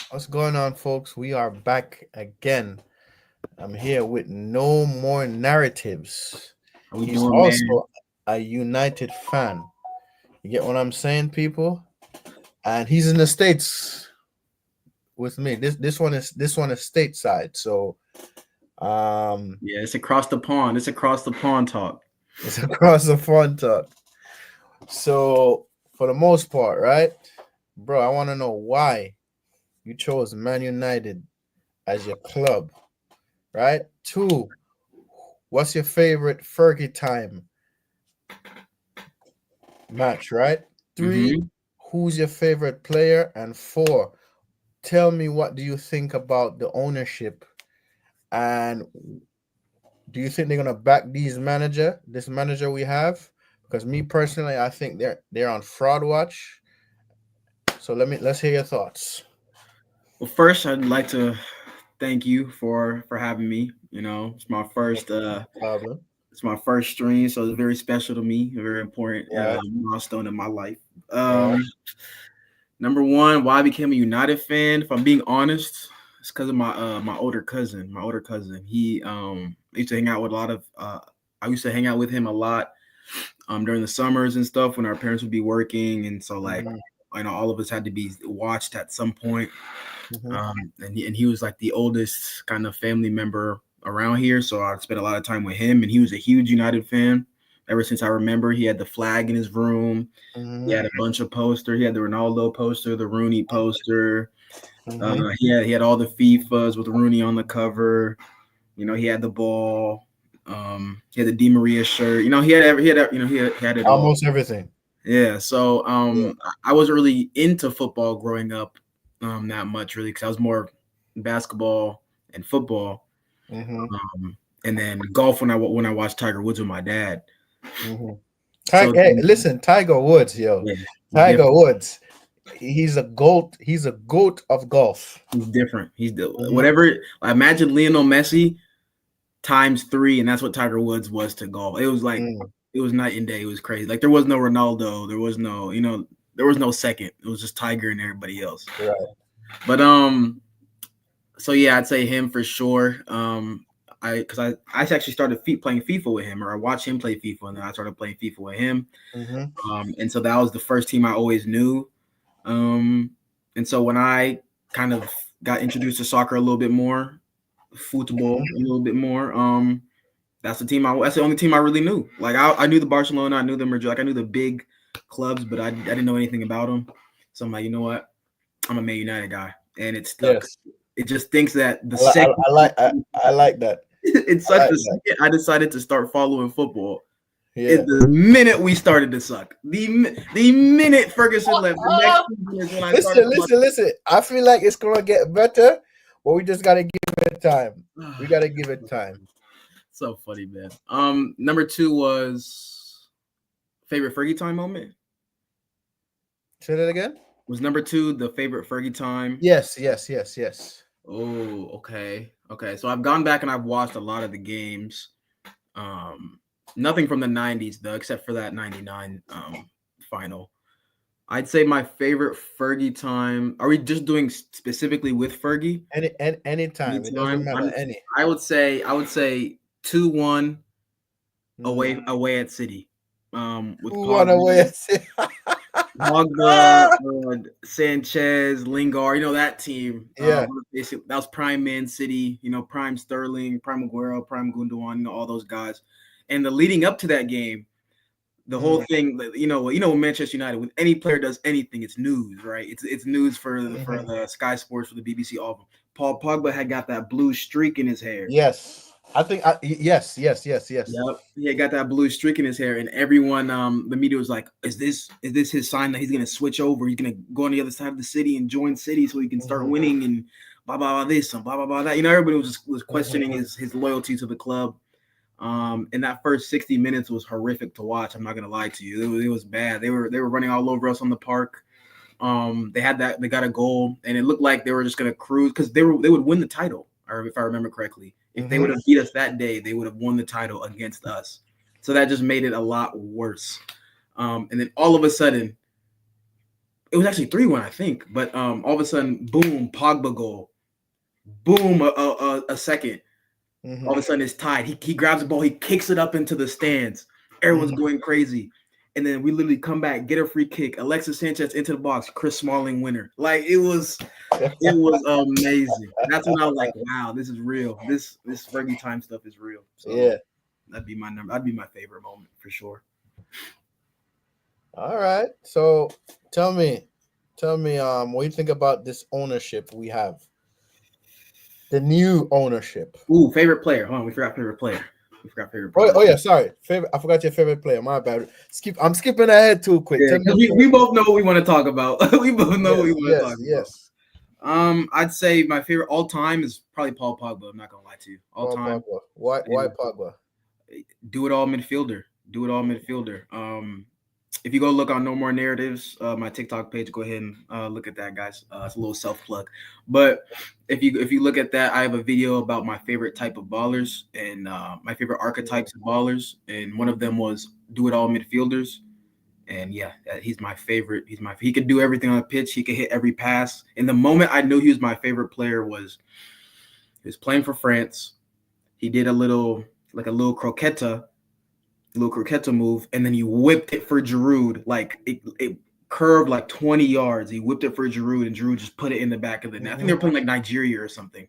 What's going on, folks? We are back again. I'm here with No More Narratives. How we He's doing, man? also a United fan. You get what I'm saying, people? And he's in the States with me. This one is stateside. So um Yeah, it's across the pond. It's across the pond talk. it's across the front. So for the most part, right? Bro, I want to know why you chose Man United as your club, right? Two, what's your favorite Fergie time match, right? Three, Mm-hmm. who's your favorite player? And four, tell me what do you think about the ownership and do you think they're gonna back this manager we have? Because me personally, I think they're on fraud watch. So let's hear your thoughts. Well, first, I'd like to thank you for having me. It's my No first problem. it's my first stream, so it's very special to me. A very important Right, milestone in my life. right. Number one, why I became a United fan. If I'm being honest, it's because of my older cousin. My older cousin. He I used to hang out with a lot of. I used to hang out with him a lot during the summers and stuff when our parents would be working, and so like Mm-hmm, all of us had to be watched at some point. mm-hmm, And he was like the oldest kind of family member around here, so I spent a lot of time with him, and he was a huge United fan. Ever since I remember, he had the flag in his room. He mm-hmm, had a bunch of posters. He had the Ronaldo poster, the Rooney poster. mm-hmm. He had all the FIFAs with Rooney on the cover. He had the ball. He had the Di Maria shirt. He had it all. Almost everything. Yeah. So Yeah. I wasn't really into football growing up that much really because I was more basketball and football. Mm-hmm, And then golf when I watched Tiger Woods with my dad. mm-hmm. So Hey, listen, Tiger Woods, yo. yeah, he's Tiger different. Woods. He's a goat. He's a goat of golf. He's different. Hmm. Whatever. Imagine Lionel Messi times three, and that's what Tiger Woods was to golf. Mm, It was night and day. It was crazy. Like there was no Ronaldo. There was no second. It was just Tiger and everybody else. right. But so yeah, I'd say him for sure. I actually started playing FIFA with him, or I watched him play FIFA, and then I started playing FIFA with him. Hmm. And so that was the first team I always knew. Um, and so when I kind of got introduced to soccer a little bit more, football a little bit more, that's the only team I really knew. Like I knew the Barcelona, I knew the Madrid, like I knew the big clubs, but I didn't know anything about them. So I'm like, you know what? I'm a Man United guy, and it stuck. Yes. It just thinks that the I, li- I, second I like I like that. it I sucked like the that. second I decided to start following football. Yeah. The minute we started to suck, the minute Ferguson left, the next season is when I started Listen. I feel like it's gonna get better, but we just gotta give it time. We gotta give it time. so funny, man. Number two was favorite Fergie time moment. Say that again. Was number two the favorite Fergie time? Yes, yes, yes, yes. Oh, okay. Okay. So I've gone back and I've watched a lot of the games. Um, Nothing from the 90s though, except for that 99 final. I'd say my favorite Fergie time. Are we just doing specifically with Fergie? Any Any time. It doesn't time. matter. Any. I would say 2-1 Mm-hmm. away at City. With Who run away? Pogba, Sanchez, Lingard, that team. Yeah. Basically, that was prime Man City. Prime Sterling, prime Aguero, prime Gundogan. All those guys. And the leading up to that game, the whole Mm-hmm. thing. When Manchester United, when any player does anything, it's news, right? It's news for Mm-hmm. the Sky Sports, for the BBC, all of them. Paul Pogba had got that blue streak in his hair. Yes. Yes, yes, yes, yes. Yep, he had got that blue streak in his hair, and everyone, the media was like, "Is this his sign that he's gonna switch over? He's gonna go on the other side of the city and join City so he can start Mm-hmm. winning and blah blah blah this and blah blah blah that." Everybody was questioning Mm-hmm. his loyalty to the club. And that first 60 minutes was horrific to watch. I'm not gonna lie to you, it was bad. They were running all over us on the park. They got a goal, and it looked like they were just gonna cruise because they would win the title, or if I remember correctly. If they Mm-hmm. would have beat us that day, they would have won the title against us. So that just made it a lot worse. And then all of a sudden, It was actually 3-1, I think. But all of a sudden, boom, Pogba goal. Boom, a second. All of Mm-hmm. a sudden, it's tied. He grabs the ball, he kicks it up into the stands. Everyone's Mm-hmm. going crazy. And then we literally come back, get a free kick. Alexis Sanchez into the box, Chris Smalling winner. Like it was amazing. That's when I was like, wow, this is real. This Fergie time stuff is real. So Yeah. that'd be my number. That'd be my favorite moment for sure. All right. So tell me, what do you think about this ownership we have? The new ownership. Ooh, favorite player. Hold on, we forgot favorite player. We forgot favorite Oh, player. oh yeah, sorry. Favorite. I forgot your favorite player. My bad. I'm skipping ahead too quick. Yeah, Tell me because your we favorite both player. know what we want to talk about. We both know what we Yes, want to talk yes, about. yes. I'd say my favorite all time is probably Paul Pogba. I'm not gonna lie to you. All Paul time, Pogba. Why Pogba? do it all midfielder. Do it all midfielder. If you go look on No More Narratives, my TikTok page, go ahead and look at that, guys. It's a little self plug, but if you look at that, I have a video about my favorite type of ballers and my favorite archetypes of ballers, and one of them was do it all midfielders. And yeah, he's my favorite. He could do everything on the pitch. He could hit every pass. And the moment I knew he was my favorite player was he was playing for France. He did a little croqueta move, and then he whipped it for Giroud. Like it curved like 20 yards. He whipped it for Giroud, and Giroud just put it in the back of the net. I think they Mm-hmm. were playing like Nigeria or something,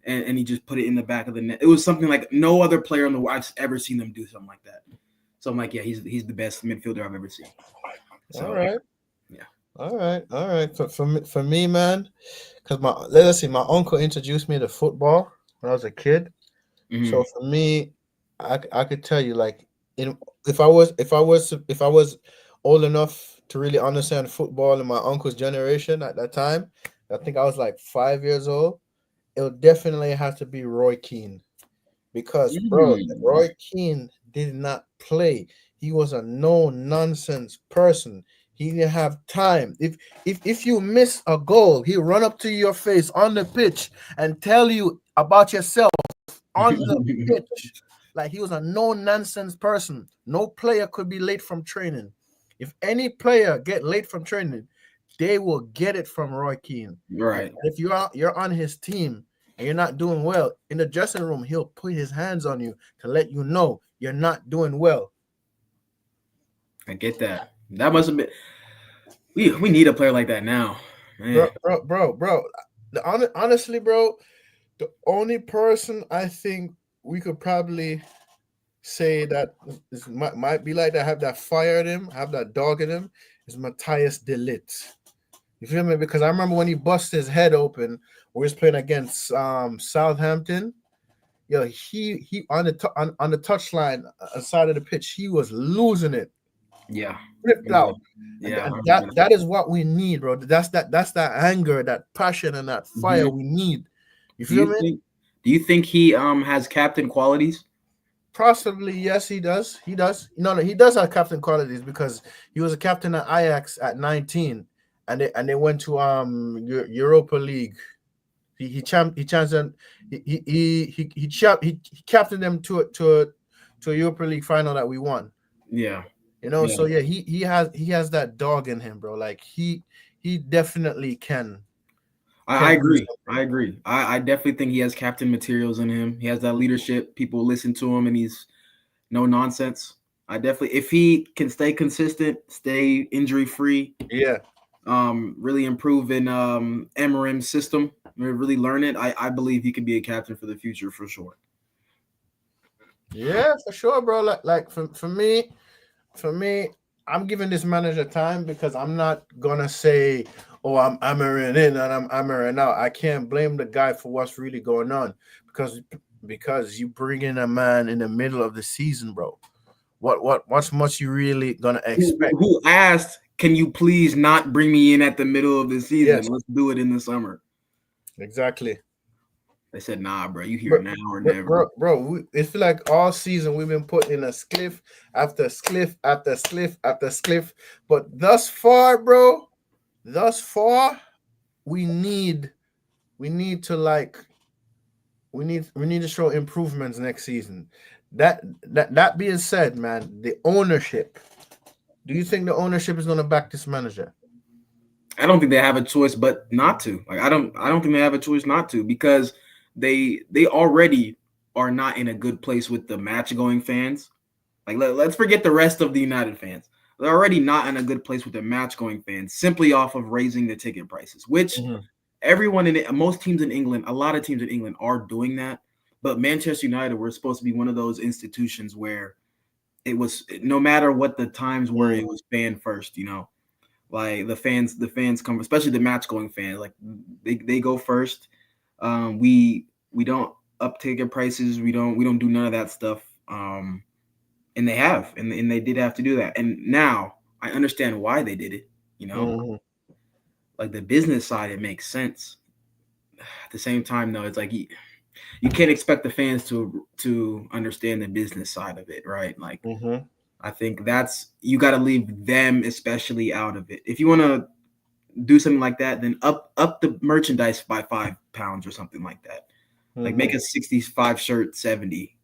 and he just put it in the back of the net. It was something like no other player in the world I've ever seen them do something like that. So I'm like, yeah, he's the best midfielder I've ever seen. All So right. yeah. All right. All right. For me, man, because let's see, my uncle introduced me to football when I was a kid. So Hmm. for me, I could tell you like in if I was old enough to really understand football in my uncle's generation at that time, I think I was like 5 years old. It would definitely have to be Roy Keane because bro, Mm. Roy Keane did not play. He was a no nonsense person. He didn't have time. If you miss a goal, he'll run up to your face on the pitch and tell you about yourself on the pitch. Like he was a no nonsense person. No player could be late from training. If any player get late from training, they will get it from Roy Keane. And Right. if you're on his team and you're not doing well in the dressing room, he'll put his hands on you to let you know you're not doing well. I get that. That must have been. We need a player like that now, Bro, man. bro, bro, bro. Honestly, bro, the only person I think we could probably say that might be like that, have that fire in him, have that dog in him, is Matthias Delit. You feel me? Because I remember when he busted his head open, we was playing against Southampton. Yo, he on the touchline side of the pitch, he was losing it, Yeah. flipped Yeah. out, and, Yeah. and that is what we need, bro. That's that anger, that passion, and that fire Hmm. we need. You Do feel you me? think? Do you think he has captain qualities? Possibly, yes, he does. He does. No, he does have captain qualities because he was a captain at Ajax at 19, and they went to Europa League. He captained them to a Europa League final that we won. Yeah. So Yeah. yeah, he has that dog in him, bro. Like he definitely can I do agree. I something. agree. I definitely think he has captain materials in him. He has that leadership. People listen to him, and he's no nonsense. I definitely, if he can stay consistent, stay injury free, Yeah, really improve in Emerim's system, really learn it. I believe he can be a captain for the future for sure. yeah, for sure, bro. Like for me, I'm giving this manager time because I'm not gonna say, "Oh, I'm hammering in and I'm hammering out." I can't blame the guy for what's really going on because you bring in a man in the middle of the season, bro. What's much you really gonna expect? Who asked, "Can you please not bring me in at the middle of the season? Yes, Let's do it in the summer." exactly. They said, "Nah, bro, you here Bro, now or bro, never." bro, it feel like all season we've been putting in a spliff after spliff after spliff after spliff, but thus far, we need we need to like we need to show improvements next season. That being said, man, the ownership. Do you think the ownership is gonna back this manager? I don't think they have a choice but not to. Like I don't think they have a choice not to because they already are not in a good place with the match going fans. Like let's forget the rest of the United fans. They're already not in a good place with the match going fans simply off of raising the ticket prices, which Mm-hmm. everyone in it, most teams in England, a lot of teams in England are doing that. But Manchester United were supposed to be one of those institutions where it was no matter what the times were, it was fan first, like the fans come, especially the match going fans, like they go first. We don't up ticket prices. We don't do none of that stuff. And they have, and they did have to do that. And now I understand why they did it. You know, Mm-hmm. like the business side, it makes sense. At the same time, though, it's like you can't expect the fans to understand the business side of it, right? Like Mm-hmm. I think that's you got to leave them especially out of it. If you want to do something like that, then up the merchandise by £5 or something like that. Like Mm-hmm. make a 65 shirt 70.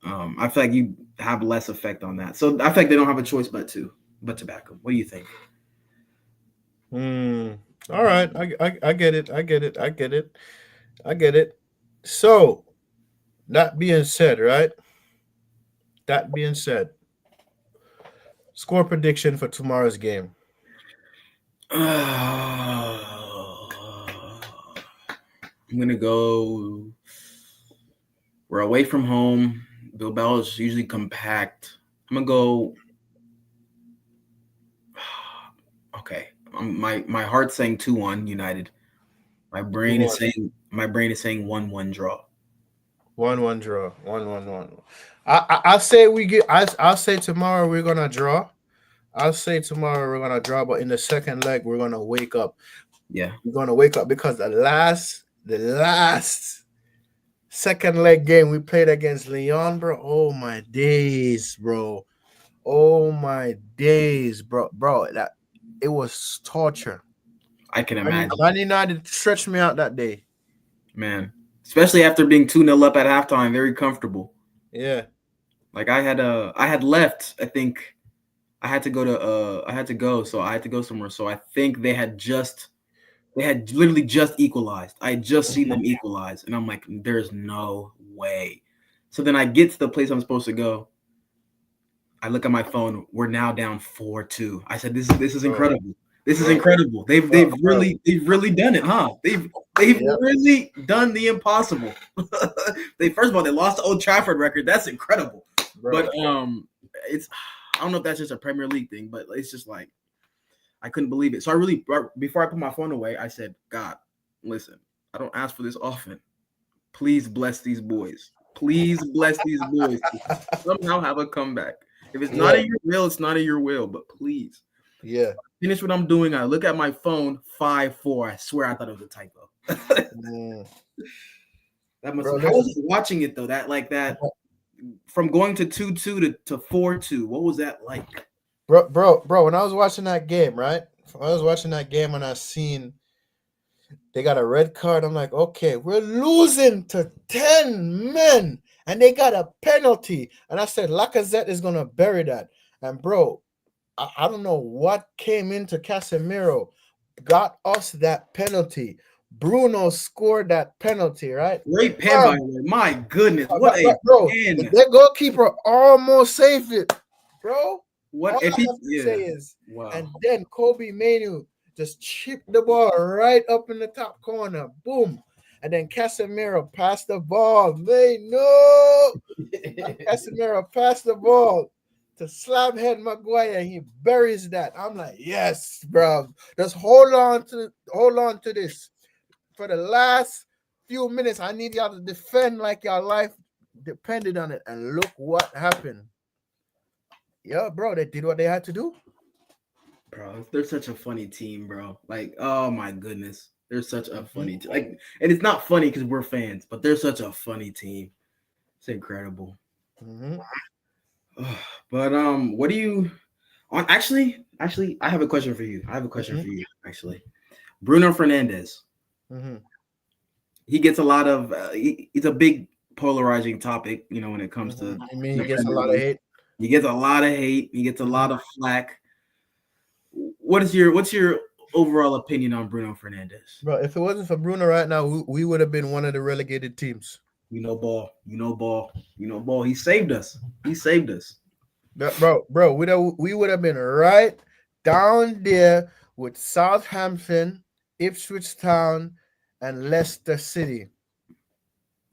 I feel like you have less effect on that. So I feel like they don't have a choice but to back them. What do you think? Mm. All right. I get it. I get it. I get it. I get it. So that being said, right? That being said, score prediction for tomorrow's game. I'm gonna go. We're away from home. Bilbao is usually compact. I'm gonna go. Okay, my heart's saying 2-1 United. My Two brain is one. saying my brain is saying 1-1 draw. 1-1 draw. 1-1. I'll say we get. I'll say tomorrow we're gonna draw. I'll say tomorrow we're gonna draw, but in the second leg we're gonna wake up. Yeah, We're gonna wake up because the last second leg game we played against Leon, bro. Oh my days, bro. Oh my days, bro. That it was torture. I can Man, imagine, Man United stretched me out that day. man. Especially after being 2-0 up at halftime, very comfortable. Yeah. Like I had left. I think I had to go, so I had to go somewhere. So I think they had literally just equalized. I had just seen them equalize, and I'm like, there's no way. So then I get to the place I'm supposed to go. I look at my phone. We're now down 4-2. I said, "This is Bro, incredible. This is bro, incredible. They've bro, they've bro. really they've really done it, huh? They've Yeah, really done the impossible. They first of all they lost the Old Trafford record. That's incredible. But bro. it's I don't know if that's just a Premier League thing, but it's just like I couldn't believe it. So I really before I put my phone away, I said, God, listen, I don't ask for this often. Please bless these boys. Please bless these boys to somehow have a comeback. If it's not Yeah, in your will, it's not in your will. But please yeah. finish what I'm doing. I look at my phone, 5-4. I swear I thought it was a typo. Mm. That must. Bro, How was listen, it watching it though? That like that from going to 2-2 to 4-2. What was that like? bro. When I was watching that game, right? When I was watching that game and I seen they got a red card. I'm like, okay, we're losing to 10 men, and they got a penalty. And I said, Lacazette is gonna bury that. And bro, I don't know what came into Casemiro, got us that penalty. Bruno scored that penalty, right? Great pen by Bro, the way. My goodness, what a bro, pen! their goalkeeper almost saved it, bro. What All if I he? have to say Yeah. is, Wow. and then Kobe Manu just chipped the ball right up in the top corner, boom, and then Casemiro passed the ball. They no, Casemiro passed the ball to Slabhead Maguire. He buries that. I'm like, yes, bro. Just hold on to this for the last few minutes. I need y'all to defend like your life depended on it. And look what happened. Yeah, bro, they did what they had to do. Bro, they're such a funny team, bro. Like, oh my goodness, they're such a Mhm. funny team. Like, and it's not funny because we're fans, but they're such a funny team. It's incredible. Mhm. But what do you on? Actually, I have a question for you. I have a question Mhm. for you. Actually, Bruno Fernandez. Mhm. He gets a lot of. He's a big polarizing topic. When it comes to Mhm. I mean, he the gets a Premier lot of League, hate. he gets a lot of hate. He gets a Mhm. lot of flack. What's your overall opinion on Bruno Fernandes? Bro, if it wasn't for Bruno right now, we would have been one of the relegated teams. You know ball. You know ball. You know ball. He saved us. He saved us. Bro, we would have been right down there with Southampton, Ipswich Town, and Leicester City.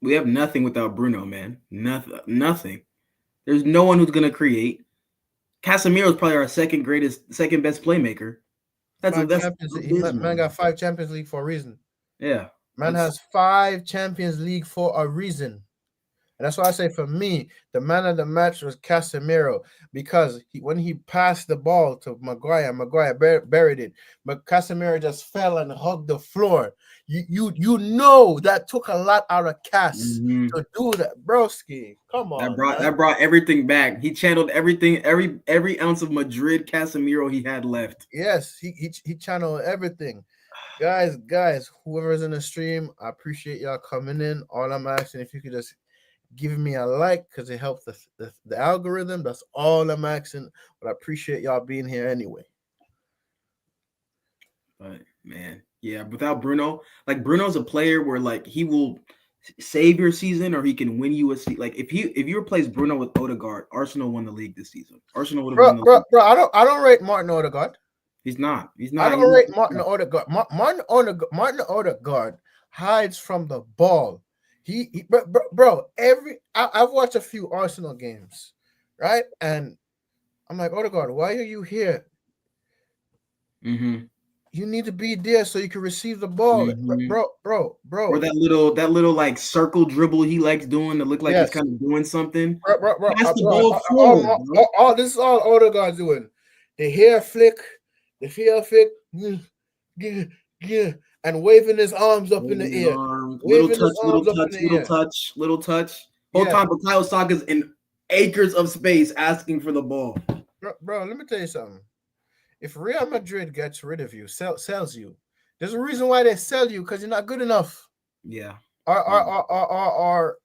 We have nothing without Bruno, man. Nothing. Nothing. There's no one who's gonna create. Casemiro is probably our second best playmaker. Five That's Champions League. Man abysmal. got 5 Champions League for a reason. Yeah, Man that's has 5 Champions League for a reason. And that's why I say for me, the man of the match was Casemiro because when he passed the ball to Maguire buried it, but Casemiro just fell and hugged the floor. You know that took a lot out of Cass mhm. to do that, broski. Come on, man. That brought everything back. He channeled everything, every ounce of Madrid Casemiro he had left. Yes, he channeled everything. Guys, whoever's in the stream, I appreciate y'all coming in. All I'm asking, if you could just give me a like because it helps the algorithm. That's all I'm asking. But I appreciate y'all being here anyway. But man, yeah, without Bruno, like Bruno's a player where like he will save your season or he can win you a seat. Like if you replace Bruno with Odegaard, Arsenal won the league this season. Arsenal would have won the league. Bro, I don't rate Martin Odegaard. He's not. I don't rate Martin Odegaard. Martin Odegaard hides from the ball. Bro, I've watched a few Arsenal games, right? And I'm like, Odegaard, why are you here? Mm-hmm. You need to be there so you can receive the ball, Mm-hmm. bro. Or that little like circle dribble he likes doing to look like he's kind of doing something. Bro. Pass the ball forward, all this is all Odegaard's doing. The hair flick, yeah, and waving his arms up in the air. Little touch. Whole time Bukayo Saka's in acres of space asking for the ball. Bro, let me tell you something. If Real Madrid gets rid of you, sells you, there's a reason why they sell you because you're not good enough. Yeah. Or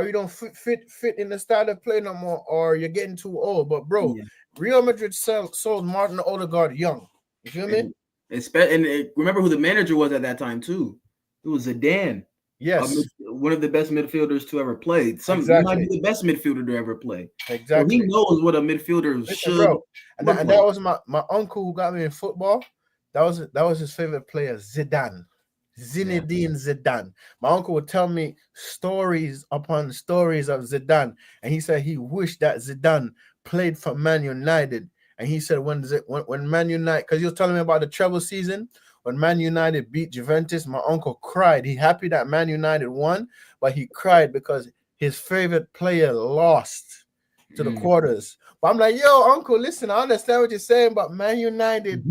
you don't fit in the style of play no more, or you're getting too old. But bro, Real Madrid sold Martin Odegaard young. You feel me? And remember who the manager was at that time too. It was Zidane. Yes, one of the best midfielders to ever play. He might be the best midfielder to ever play. Exactly. So he knows what a midfielder should. Bro. And that was my uncle who got me in football. That was his favorite player, Zidane. Zinedine Zidane. My uncle would tell me stories upon stories of Zidane, and he said he wished that Zidane played for Man United. And he said when Man United, because he was telling me about the treble season, when Man United beat Juventus, my uncle cried. He happy that Man United won, but he cried because his favorite player lost to the quarters. But I'm like, yo, uncle, listen, I understand what you're saying, but Man United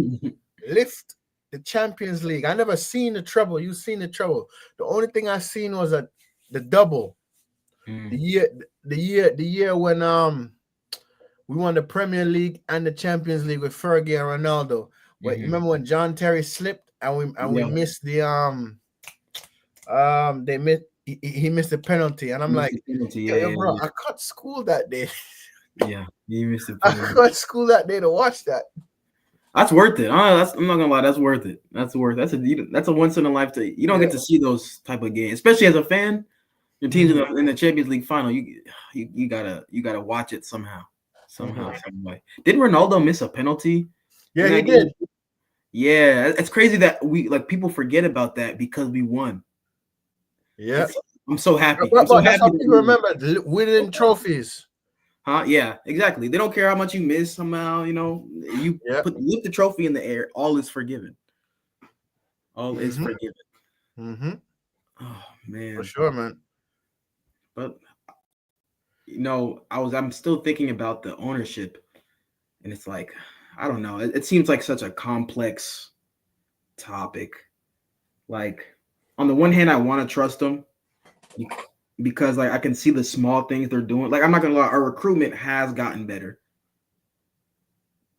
lift the Champions League. I never seen the treble. You seen the treble. The only thing I seen was the double. The year when we won the Premier League and the Champions League with Fergie and Ronaldo. Wait, remember when John Terry slipped and we missed the he missed the penalty, and I'm like, bro, I cut school that day. Yeah, you missed the penalty. I cut school that day to watch that. That's worth it. I'm not gonna lie, that's worth it. That's a once in a lifetime. You don't get to see those type of games, especially as a fan. Your team's in the Champions League final. You gotta watch it somehow. Some way. Didn't Ronaldo miss a penalty? Yeah, he did. Yeah, it's crazy that people forget about that because we won. Yeah, I'm so happy. But that's how people remember winning trophies. Huh? Yeah, exactly. They don't care how much you miss somehow. You lift the trophy in the air. All is forgiven. All is forgiven. Oh man, for sure, man. But I'm still thinking about the ownership, and it's like, I don't know. It seems like such a complex topic. Like, on the one hand, I want to trust them because I can see the small things they're doing. Like, I'm not gonna lie, our recruitment has gotten better.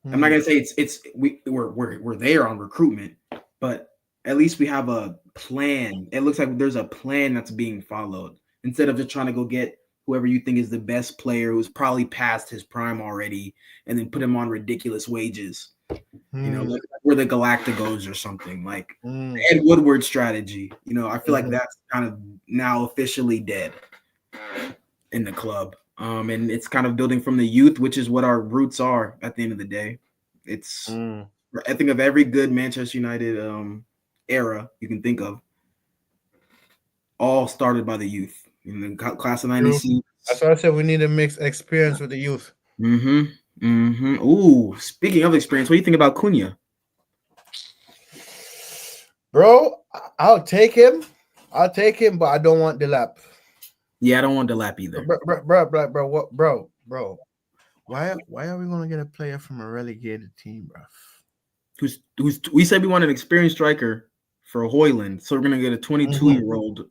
I'm not gonna say we're there on recruitment, but at least we have a plan. It looks like there's a plan that's being followed instead of just trying to go get whoever you think is the best player who's probably past his prime already, and then put him on ridiculous wages. Mm, Like where the Galacticos or something, like mm, Ed Woodward strategy. I feel like mhm, that's kind of now officially dead in the club. And it's kind of building from the youth, which is what our roots are at the end of the day. It's mm, I think of every good Manchester United era you can think of, all started by the youth. The class of true. '96. That's why I said we need to mix experience with the youth. Mm-hmm. Mm-hmm. Ooh, speaking of experience, what do you think about Cunha? Bro, I'll take him. I'll take him, but I don't want the lap. Yeah, I don't want Delap either. Bro, what, bro? Why are we gonna get a player from a relegated team, bro? Who's we said we want an experienced striker for Hoyland, so we're gonna get a 22-year-old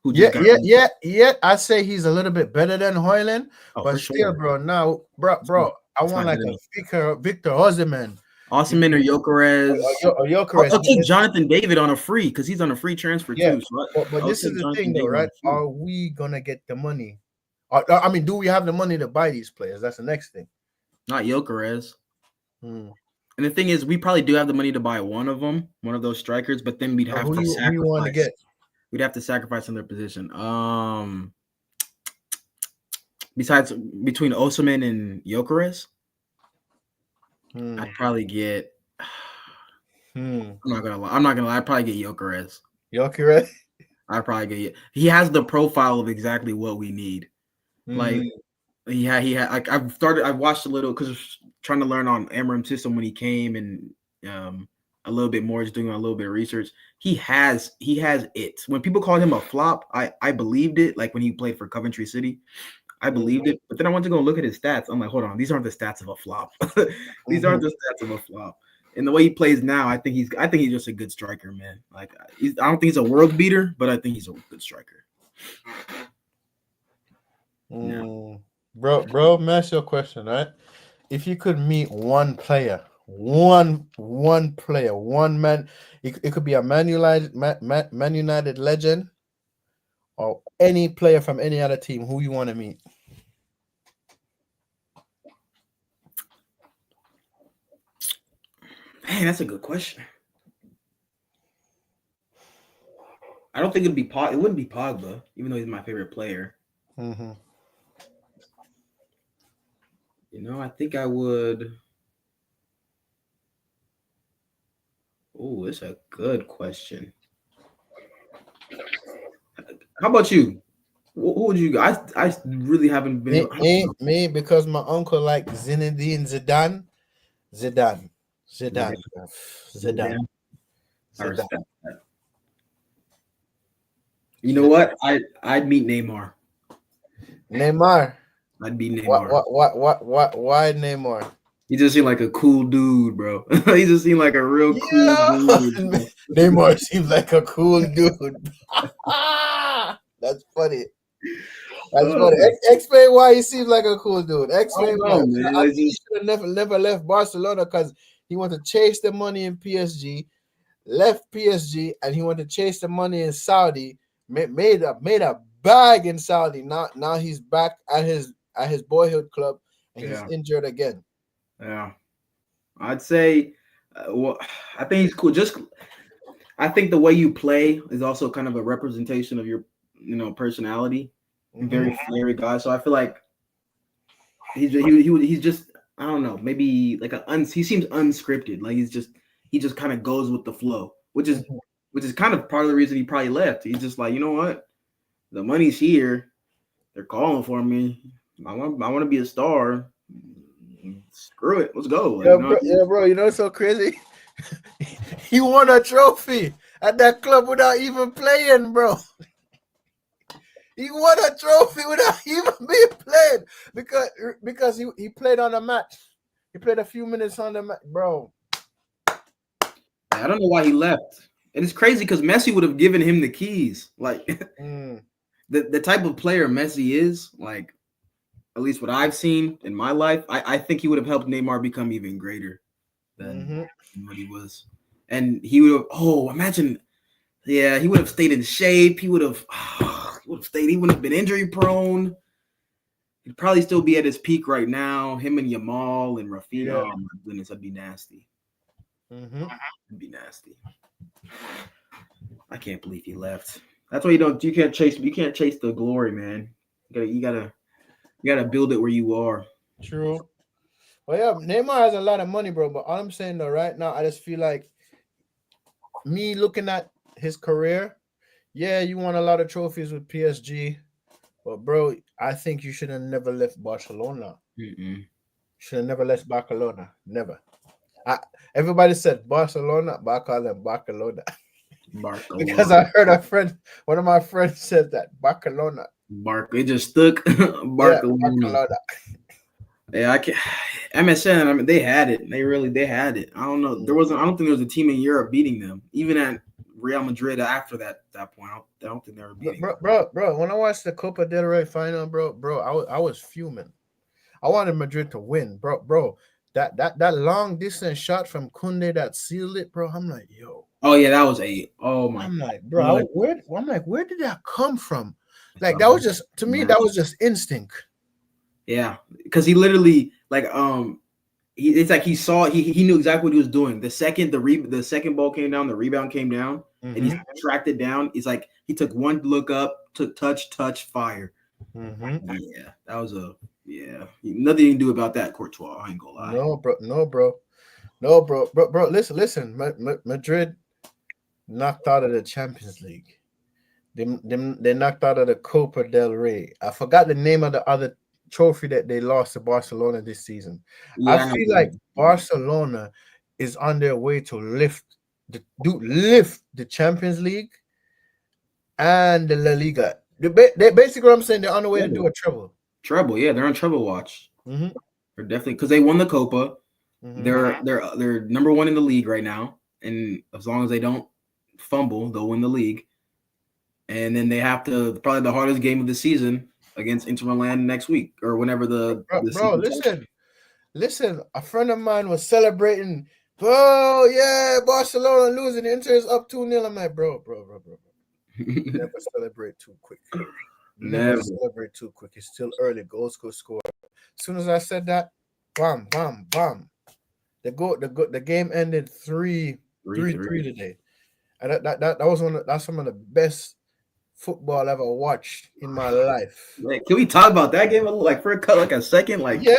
who just Yeah, got yeah, yeah, yeah. I say he's a little bit better than Hoyland, oh but for still, sure. bro. Now, It's not, bro, I it's want not like good a enough. Victor Osimhen. You Osimhen or Gyökeres. or Gyökeres. I'll take Jonathan David on a free because he's on a free transfer Yeah, too. So but I'll this is take the Jonathan thing, though, David on right? a free. Are we gonna get the money? I mean, do we have the money to buy these players? That's the next thing. Not Gyökeres. Hmm. And the thing is, we probably do have the money to buy one of them, one of those strikers, but then we'd But have to who you want to sacrifice. get? We'd have to sacrifice in their position. Besides between Osimhen and Gyökeres, Hmm. I'd probably get. Hmm. I'm not gonna lie. I'm not gonna lie. I'd probably get Gyökeres. Gyökeres. I'd probably get. He has the profile of exactly what we need. Like Hmm. he had. Like I've watched a little because trying to learn on Amarim's system when he came and a little bit more, just doing a little bit of research. He has it. When people called him a flop, I believed it. Like when he played for Coventry City, I believed it. But then I went to go look at his stats. I'm like, hold on, these aren't the stats of a flop. These Hmm. aren't the stats of a flop. And the way he plays now, I think he's just a good striker, man. Like I don't think he's a world beater, but I think he's a good striker. Yeah. Bro, let me ask you a question, right? If you could meet one player, one player, one man, it could be a Man United legend or any player from any other team who you want to meet. Man, that's a good question. I don't think it'd be It wouldn't be Pogba, even though he's my favorite player. Hmm. I think I would. Oh, it's a good question. How about you? Who would you? I really haven't been able. I don't know. Because my uncle like Zinedine Zidane, Zidane, Zidane. Zidane, bruv. Zidane, Zidane. I Zidane, respect that. You know Zidane. what? I'd meet Neymar. Neymar. I'd be Neymar. Why Neymar? He just seemed like a cool dude, bro. He just seemed like a real cool Yeah, dude, bro. Neymar seems like a cool dude. That's funny. That's funny. Oh, Explain why he seems like a cool dude. I Explain don't why. know, man. I It's think he just should have never left Barcelona because he wanted to chase the money in PSG, left PSG, and he wanted to chase the money in Saudi. Made a bag in Saudi. Now he's back at his boyhood club, and he's yeah, injured again. yeah. I'd say, well, I think he's cool. I think the way you play is also kind of a representation of your, personality. Hmm. Very flary guy. So I feel like he's just I don't know, maybe like he seems unscripted. Like he just kind of goes with the flow, which is kind of part of the reason he probably left. He's just like, you know what, the money's here, they're calling for me. I want to be a star. Screw it, let's go. Like Yeah, bro. You know what's so crazy? He won a trophy at that club without even playing, bro. He won a trophy without even being played because he played on the match. He played a few minutes on the match, bro. I don't know why he left. And it's crazy because Messi would have given him the keys. Like Mm, the type of player Messi is, like at least what I've seen in my life, I think he would have helped Neymar become even greater than mm-hmm. what he was. And he would have, imagine, yeah, he would have stayed in shape. He would have stayed, he wouldn't have been injury prone. He'd probably still be at his peak right now. Him and Yamal and Rafinha. Yeah. Oh my goodness, that'd be nasty. Mm-hmm. It'd be nasty. I can't believe he left. That's why you can't chase the glory, man. You gotta build it where you are. True. Well, yeah, Neymar has a lot of money, bro. But all I'm saying though, right now, I just feel like me looking at his career. Yeah, you won a lot of trophies with PSG, but bro, I think you should have never left Barcelona. Mm-mm. Should have never left Barcelona. Never. I, everybody said Barcelona, but I call them Barcelona because Barcelona. I heard a friend, one of my friends said that Barcelona. It just stuck. Yeah, Barcelona. Barcelona. Yeah, I can MSN. I mean, they had it. I don't know. Mm. There wasn't. I don't think there was a team in Europe beating them. Even at Real Madrid after that point, I don't think they were beating them. Bro, when I watched the Copa del Rey final, bro, I was fuming. I wanted Madrid to win, bro. That long distance shot from Kunde that sealed it, bro. I'm like, yo. Oh yeah, that was eight. Oh my I'm like, bro, god. where did that come from? Like So, that was just to me, that was just instinct. yeah, because he literally it's like he saw he knew exactly what he was doing. The second ball came down, the rebound came down, and he Mm-hmm. tracked it down. It's like he took one look up, took touch, fire. Mm-hmm. Yeah, that was a yeah. Nothing you can do about that, Courtois. I ain't gonna lie. No, bro, no, bro, no, bro. Listen. Madrid knocked out of the Champions League. They knocked out of the Copa del Rey. I forgot the name of the other trophy that they lost to Barcelona this season. I Yeah, I know. feel like Barcelona is on their way to lift the Champions League and the La Liga. Basically what I'm saying, they're on the way to do Treble. a treble. Treble, yeah, they're on treble watch. Mm-hmm. They're definitely because they won the Copa. Mm-hmm. They're number one in the league right now, and as long as they don't fumble, they'll win the league. And then they have to probably the hardest game of the season against Inter Milan next week or whenever the Bro, season starts. listen. A friend of mine was celebrating. Bro, yeah, Barcelona losing. Inter is up 2-0. I'm like, bro. Never celebrate too quick. Never Never celebrate too quick. It's still early. Goals could score. As soon as I said that, bam, bam, bam. The game ended 3 three 3 three. 3 today. And that was that's some of the best football I've ever watched in my life. Like, can we talk about that game like for like a second? Like, Yeah.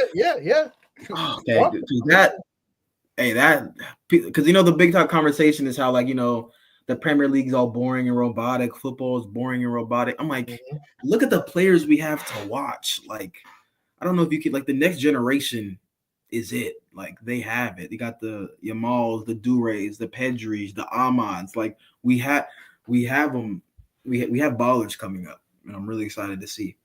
okay, What? 'cause that because the big talk conversation is how the Premier League's all boring and robotic. Football is boring and robotic. I'm like, Mhm. look at the players we have to watch. Like, I don't know if you could like the next generation is it. Like they have it. They got the Yamals, the Durays, the Pedris, the Ahmads. Like we have them. We have ballers coming up, and I'm really excited to see.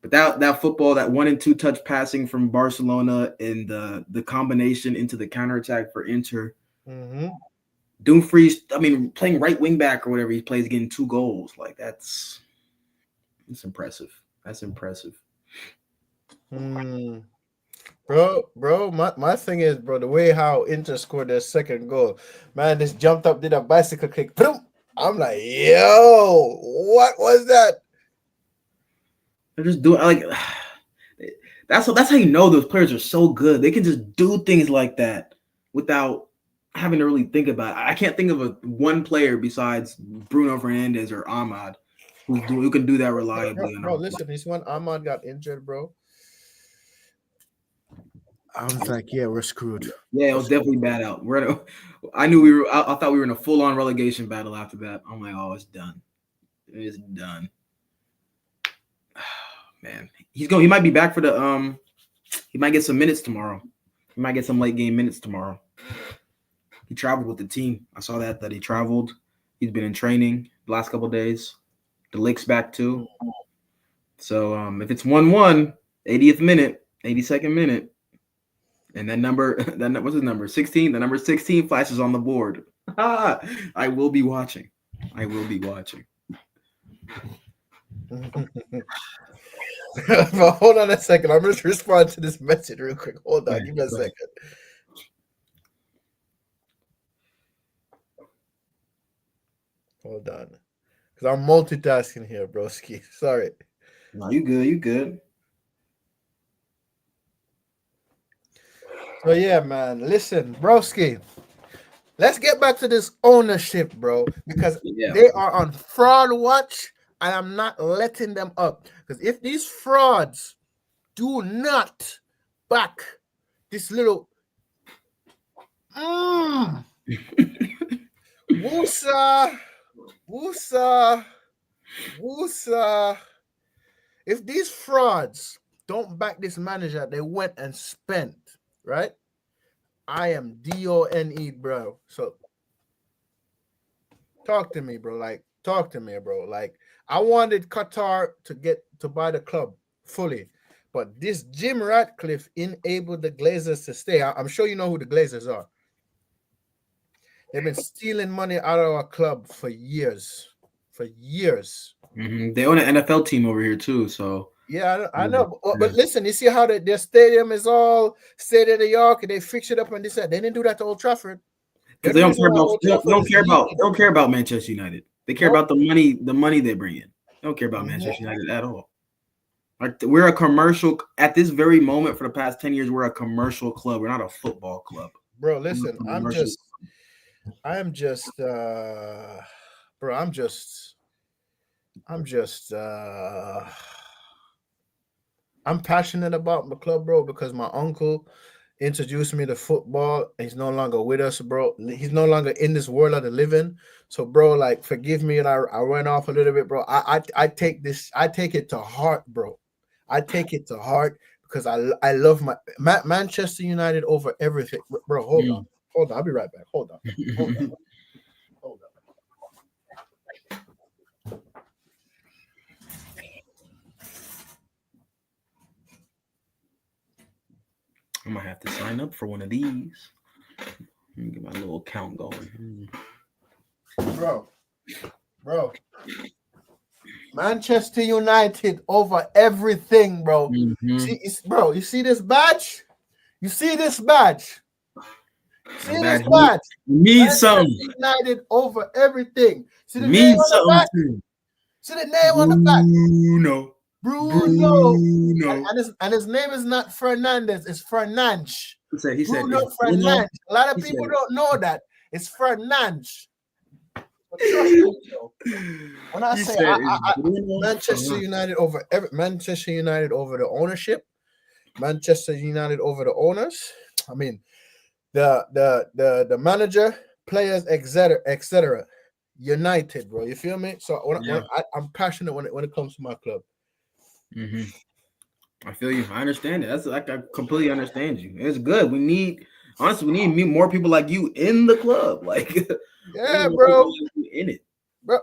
But that football, that 1 and 2 touch passing from Barcelona, and the combination into the counterattack for Inter. Mhm. Dumfries, I mean, playing right wing back or whatever he plays, getting 2 goals. Like it's impressive. That's impressive. Hmm. Bro, my thing is, bro, the way how Inter scored their second goal, man, just jumped up, did a bicycle kick. Boom. I'm like, yo, what was that? They're just doing like that's how you know those players are so good. They can just do things like that without having to really think about it. I can't think of one player besides Bruno Fernandez or Ahmad who can do that reliably. Bro, listen, this one Ahmad got injured, bro. I was like, yeah, we're screwed. Yeah, it We're was screwed. definitely bad out. I knew we were. I thought we were in a full on relegation battle after that. I'm like, oh, it's done. It's done. Man, he's going. He might be back for the. He might get some minutes tomorrow. He might get some late game minutes tomorrow. He traveled with the team. I saw that he traveled. He's been in training the last couple of days. The Lick's back too. So if it's 1-1, 80th minute, 82nd minute, and that number, that what's his number? 16. The number 16 flashes on the board. I will be watching. I will be watching. But hold on a second. I'm just respond to this message real quick. Hold on, give me a second. Hold on. Because I'm multitasking here, broski. Sorry. No, you good. You good. So yeah, man. Listen, broski. Let's get back to this ownership, bro, because Yeah. they are on fraud watch. I am not letting them up. Because if these frauds do not back this little mm, Woosa, Woosa, Woosa. If these frauds don't back this manager, they went and spent, right? I am DONE, bro. So talk to me, bro. Like, talk to me, bro. Like, I wanted Qatar to get to buy the club fully, but this Jim Ratcliffe enabled the Glazers to stay. I'm sure you know who the Glazers are. They've been stealing money out of our club for years. For years. They own an NFL team over here too, so Yeah, I yeah. know. But listen, you see how their stadium is all state of the art, and they fix it up and this that. They didn't do that to Old Trafford. They're Because the they don't reason care why about Old Trafford is they leaking. don't care about Manchester United. They care No. about the money they bring in. They don't care about Mhm. Manchester United at all. Like we're a commercial at this very moment for the past 10 years. We're a commercial club. We're not a football club. Bro, We're listen, a commercial. I'm just bro, I'm just I'm passionate about my club, bro, because my uncle introduced me to football. He's no longer with us, bro. He's no longer in this world of the living. So, bro, like, forgive me, and I went off a little bit, bro. I take this, I take it to heart, bro. I take it to heart because I love Manchester United over everything, bro. Mm. Hold on. I'll be right back. Hold on, hold on. I might have to sign up for one of these. Let me get my little account going. Bro, bro. Manchester United over everything, bro. Mm-hmm. See, bro, you see this badge? You see this badge? I'm See this bad. He badge? means something. Manchester United over everything. See It the name means on the something back? too. See the name on the back? Bruno. Bruno. Bruno. And his name is not Fernandez, it's Fernandes. He said Bruno it's Bruno. Fernandes. A lot of He people said don't know that. It's Fernandes. But trust me, bro. When I he say said it's Bruno Manchester Fernandes. United over Manchester United over the ownership, Manchester United over the owners. I mean, the manager, players, etc. United, bro. You feel me? So Yeah. I'm passionate when it comes to my club. hmm I feel you. I understand it. That's like I completely understand you. It's good. We need honestly, we need more people like you in the club. Like we need Yeah, more people bro. like you in it.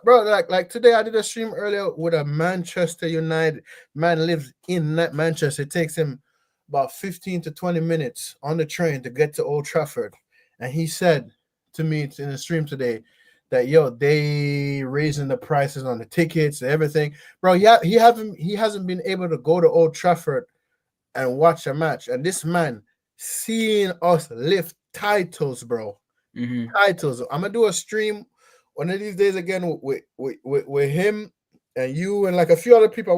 Bro, like today I did a stream earlier with a Manchester United man lives in that Manchester. It takes him about 15 to 20 minutes on the train to get to Old Trafford. And he said to me in the stream today that they raising the prices on the tickets and everything. Bro, yeah, he hasn't been able to go to Old Trafford and watch a match. And this man seeing us lift titles, bro. Mm-hmm. Titles. I'm gonna do a stream one of these days again with him and you and like a few other people.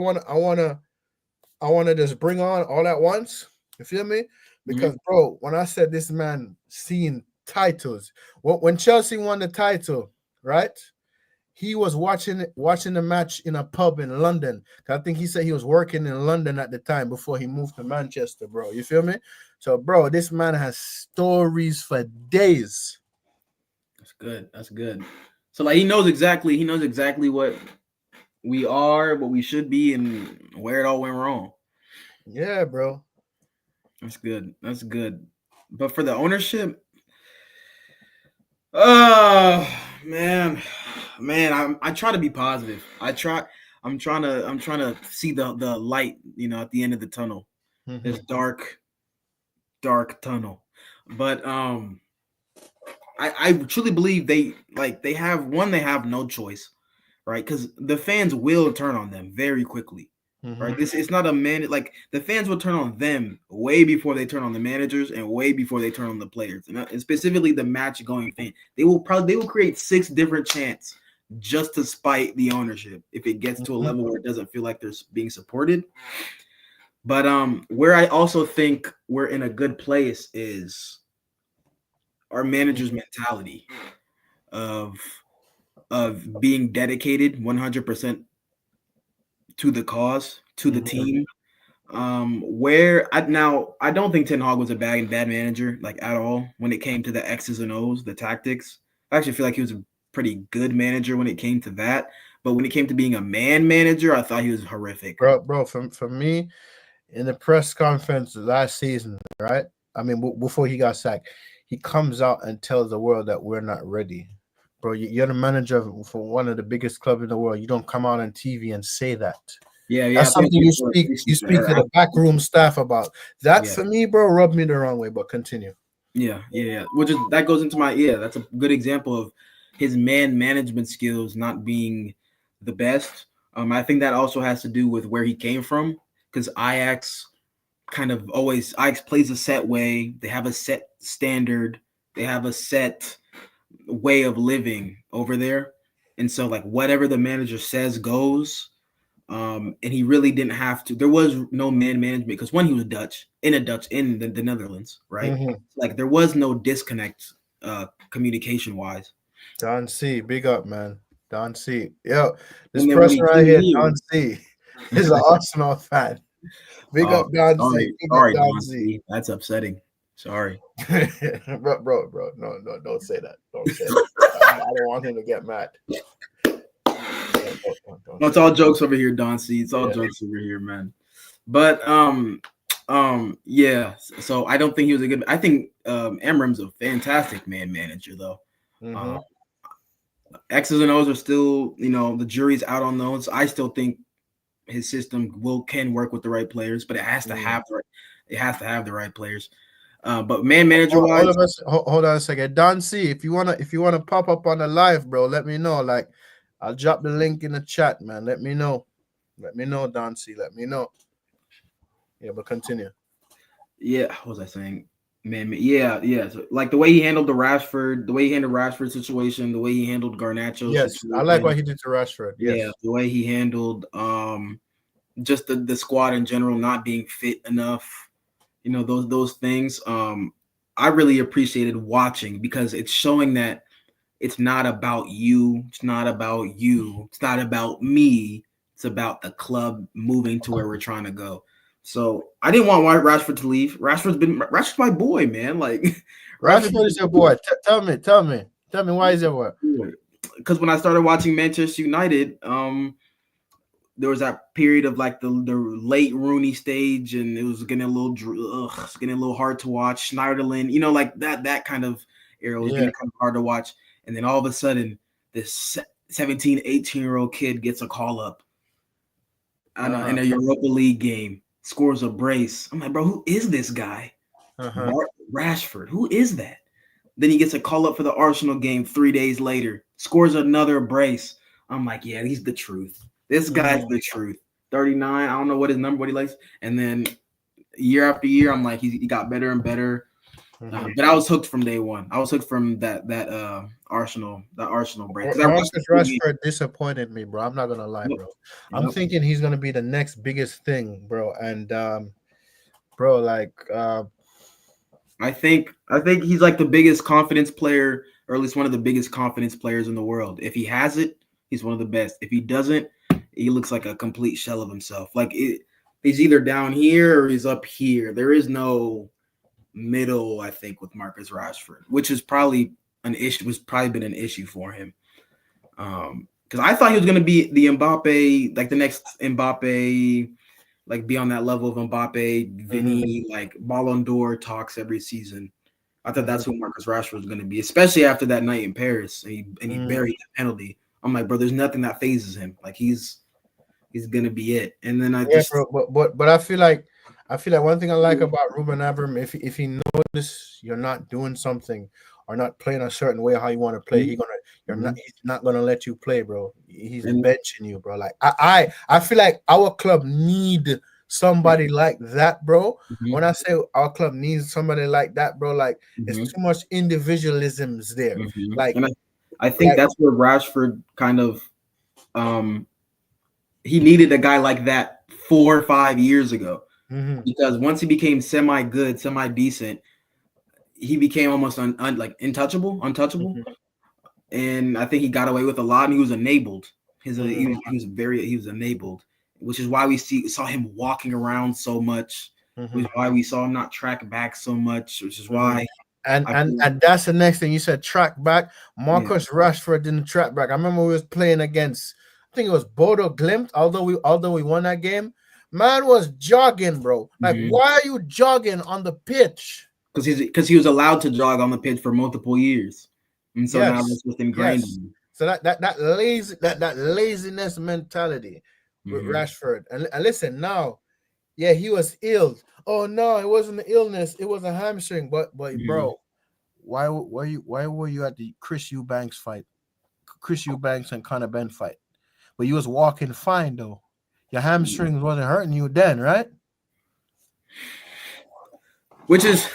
I wanna just bring on all at once. You feel me? Mm-hmm. Because bro, when I said this man seeing titles, when Chelsea won the title, right? He was watching the match in a pub in London. I think he said he was working in London at the time before he moved to Manchester, bro. You feel me? So, bro, this man has stories for days. That's good. That's good. So like he knows exactly what we are, what we should be, and where it all went wrong. Yeah, bro. That's good. That's good. But for the ownership, man, man, I try to be positive. I'm trying to see the light, at the end of the tunnel. This Mhm. dark tunnel. But I truly believe they have no choice, right? Because the fans will turn on them very quickly, right? Mhm. This it's not a man like the fans will turn on them way before they turn on the managers and way before they turn on the players, and specifically the match going fan. They will create 6 different chants just to spite the ownership if it gets to a Mhm. level where it doesn't feel like they're being supported. But where I also think we're in a good place is our manager's mentality of being dedicated 100% to the cause, to the Mhm. team. Where I don't think Ten Hag was a bad manager like at all when it came to the X's and O's, the tactics. I actually feel like he was a pretty good manager when it came to that. But when it came to being a man manager, I thought he was horrific. Bro, for me, in the press conference last season, right? I mean, before he got sacked, he comes out and tells the world that we're not ready. Bro, you're the manager for one of the biggest clubs in the world. You don't come out on TV and say that. Yeah. That's Thank something you you for speak you appreciating speak that. to the backroom staff about. That Yeah. for me, bro, rubbed me the wrong way. But continue. Yeah. Which is that goes into my yeah. That's a good example of his man management skills not being the best. I think that also has to do with where he came from because Ajax kind of always Ajax plays a set way. They have a set standard. They have a set way of living over there, and so like whatever the manager says goes. And he really didn't have to. There was no man management because one, he was Dutch in the Netherlands, right? Mm-hmm. Like there was no disconnect, communication wise. Don C, big up, man. Don C. Yo, this And then when person he right came here, here, Don C, is an Arsenal fan. Big up, Don C. Big up, sorry, Don Don C. C. That's upsetting. Sorry. bro. No, don't say that. Don't say that. I don't want him to get mad. Don't No, it's say all that. jokes over here, Don C. It's all Yeah. jokes over here, man. But yeah. So I don't think he was a good. I think Emram's a fantastic man manager, though. Mm-hmm. Um, X's and O's are still, the jury's out on those. I still think his system can work with the right players, but it has to have the right players. But man manager All wise, of us, hold on a second. Don C, if you wanna pop up on the live, bro, let me know. Like, I'll drop the link in the chat, man. Let me know. Let me know, Don C. Let me know. Yeah, but continue. yeah, what was I saying? Yeah. So, like the way he handled Rashford situation, the way he handled Garnacho's Yes, I like situation. what he did to Rashford. Yeah, Yes. the way he handled just the squad in general not being fit enough, those things. I really appreciated watching because it's showing that it's not about you, it's not about you, it's not about me, it's about the club moving to where we're trying to go. So I didn't want Rashford to leave. Rashford's my boy, man. Like Rashford's Rashford is your boy. Tell me why is your boy? because when I started watching Manchester United, there was that period of like the late Rooney stage, and it was getting a little it's getting a little hard to watch. Schneiderlin, like that kind of era was Yeah. getting kind of hard to watch. And then all of a sudden, this 17, 18-year-old kid gets a call up in Uh-huh. a Europa League game, scores a brace. I'm like, bro, who is this guy? Uh-huh. Mark Rashford. Who is that? Then he gets a call up for the Arsenal game 3 days later, scores another brace. I'm like, yeah, he's the truth. This guy's Mm-hmm. the truth. 39. I don't know what his number, what he likes. And then year after year, I'm like, he got better and better. Mm-hmm. But I was hooked from day one. I was hooked from that Arsenal break because I watched the Marcus full game. Rashford disappointed me, bro. I'm not gonna lie, Yep, bro. I'm yep. thinking he's gonna be the next biggest thing, bro. And bro, like I think he's like the biggest confidence player, or at least one of the biggest confidence players in the world. If he has it, he's one of the best. If he doesn't, he looks like a complete shell of himself. He's either down here or he's up here. There is no middle. I think with Marcus Rashford, which is probably an issue. Was probably been an issue for him. Because I thought he was going to be the Mbappe, like the next Mbappe, like be on that level of Mbappe, mhm, Vinny, like Ballon d'Or talks every season. I thought mhm, that's who Marcus Rashford was going to be, especially after that night in Paris and he mm. buried the penalty. I'm like, bro, there's nothing that phases him. Like he's gonna be it. And then I Yeah, just bro. But I feel like one thing I like about Ruben Abram, if he notice you're not doing something or not playing a certain way how you want to play, Mhm. he's not gonna let you play, bro. He's and benching you, bro. Like I feel like our club need somebody like that, bro. mhm, When I say our club needs somebody like that, bro, like it's mhm, too much individualisms there. Like and I think like that's where Rashford kind of um he needed a guy like that 4 or 5 years ago. Mm-hmm. because once he became semi good, semi decent, he became almost like untouchable. Mm-hmm. And I think he got away with a lot, and he was enabled. Mm-hmm. He was enabled, which is why we saw him walking around so much. Which Mm-hmm. is why we saw him not track back so much. Which is Mm-hmm. why And I and feel, and that's the next thing you said. Track back. yeah. Marcus Rashford didn't track back. I remember we was playing against. I think it was Bodo Glimt. Although we won that game, man was jogging, bro. Like, Mm-hmm. why are you jogging on the pitch? Because he was allowed to jog on the pitch for multiple years, and so now Yes, that's just ingrained in yes. him. So that laziness mentality with Mm-hmm. Rashford. And listen now, yeah, he was ill. Oh no, it wasn't an illness. It was a hamstring. But Mm-hmm. bro, why were you at the Chris Eubanks fight? Chris Eubanks and Conor Ben fight. But you was walking fine though. Your hamstrings wasn't hurting you then, right? Which is,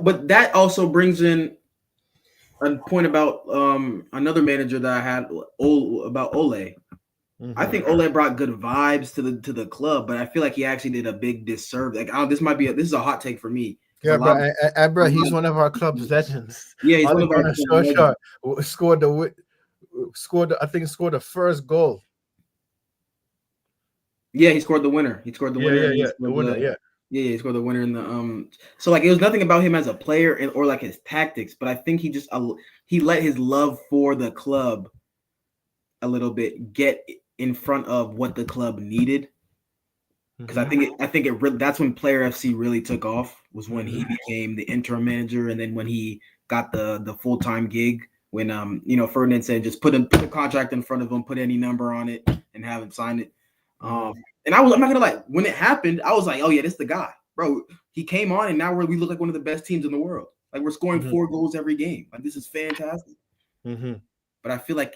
but that also brings in a point about another manager that I had about Ole. I Mm-hmm. think Ole brought good vibes to the club, but I feel like he actually did a big disservice. Like, this is a hot take for me because Yeah, bro, bro, he's one of our club's legends. yeah, he's All one he of our done is club show legends. shot, scored the I think scored the first goal. Yeah, he scored the winner. He scored the Yeah, winner, yeah, and he yeah. The scored winner, the yeah. yeah, he scored the winner in the So like, it was nothing about him as a player or like his tactics, but I think he let his love for the club a little bit get in front of what the club needed. Because Mm-hmm. I think it really, that's when Player FC really took off, was when Mm-hmm. he became the interim manager, and then when he got the full time gig. When Ferdinand said just put a contract in front of him, put any number on it, and have him sign it. Mm-hmm. And I'm not gonna lie, when it happened, I was like, oh yeah, this is the guy, bro. He came on, and now we look like one of the best teams in the world. Like, we're scoring Mm-hmm. 4 goals every game. Like, this is fantastic. Mm-hmm. But I feel like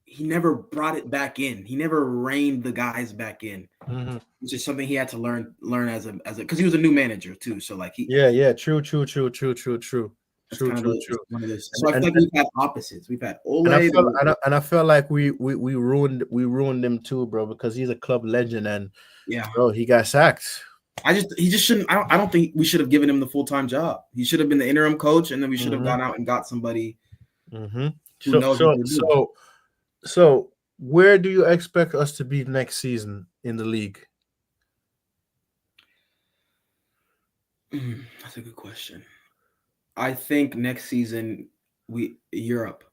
he never brought it back in. He never reined the guys back in, Mm-hmm. which is something he had to learn as a because he was a new manager too. So like, Yeah, yeah. True, true, true, true, true, true, that's true, kind of true, true. one of those. And So I feel and like we've had opposites. We've had and I Ole. felt and I felt like we ruined him too, bro, because he's a club legend and Yeah, bro, he got sacked. he just shouldn't. I don't think we should have given him the full time job. He should have been the interim coach, and then we should have Mm-hmm. gone out and got somebody Mm-hmm. who So knows what so they're doing. so so where do you expect us to be next season in the league? That's a good question. I think next season we Europe.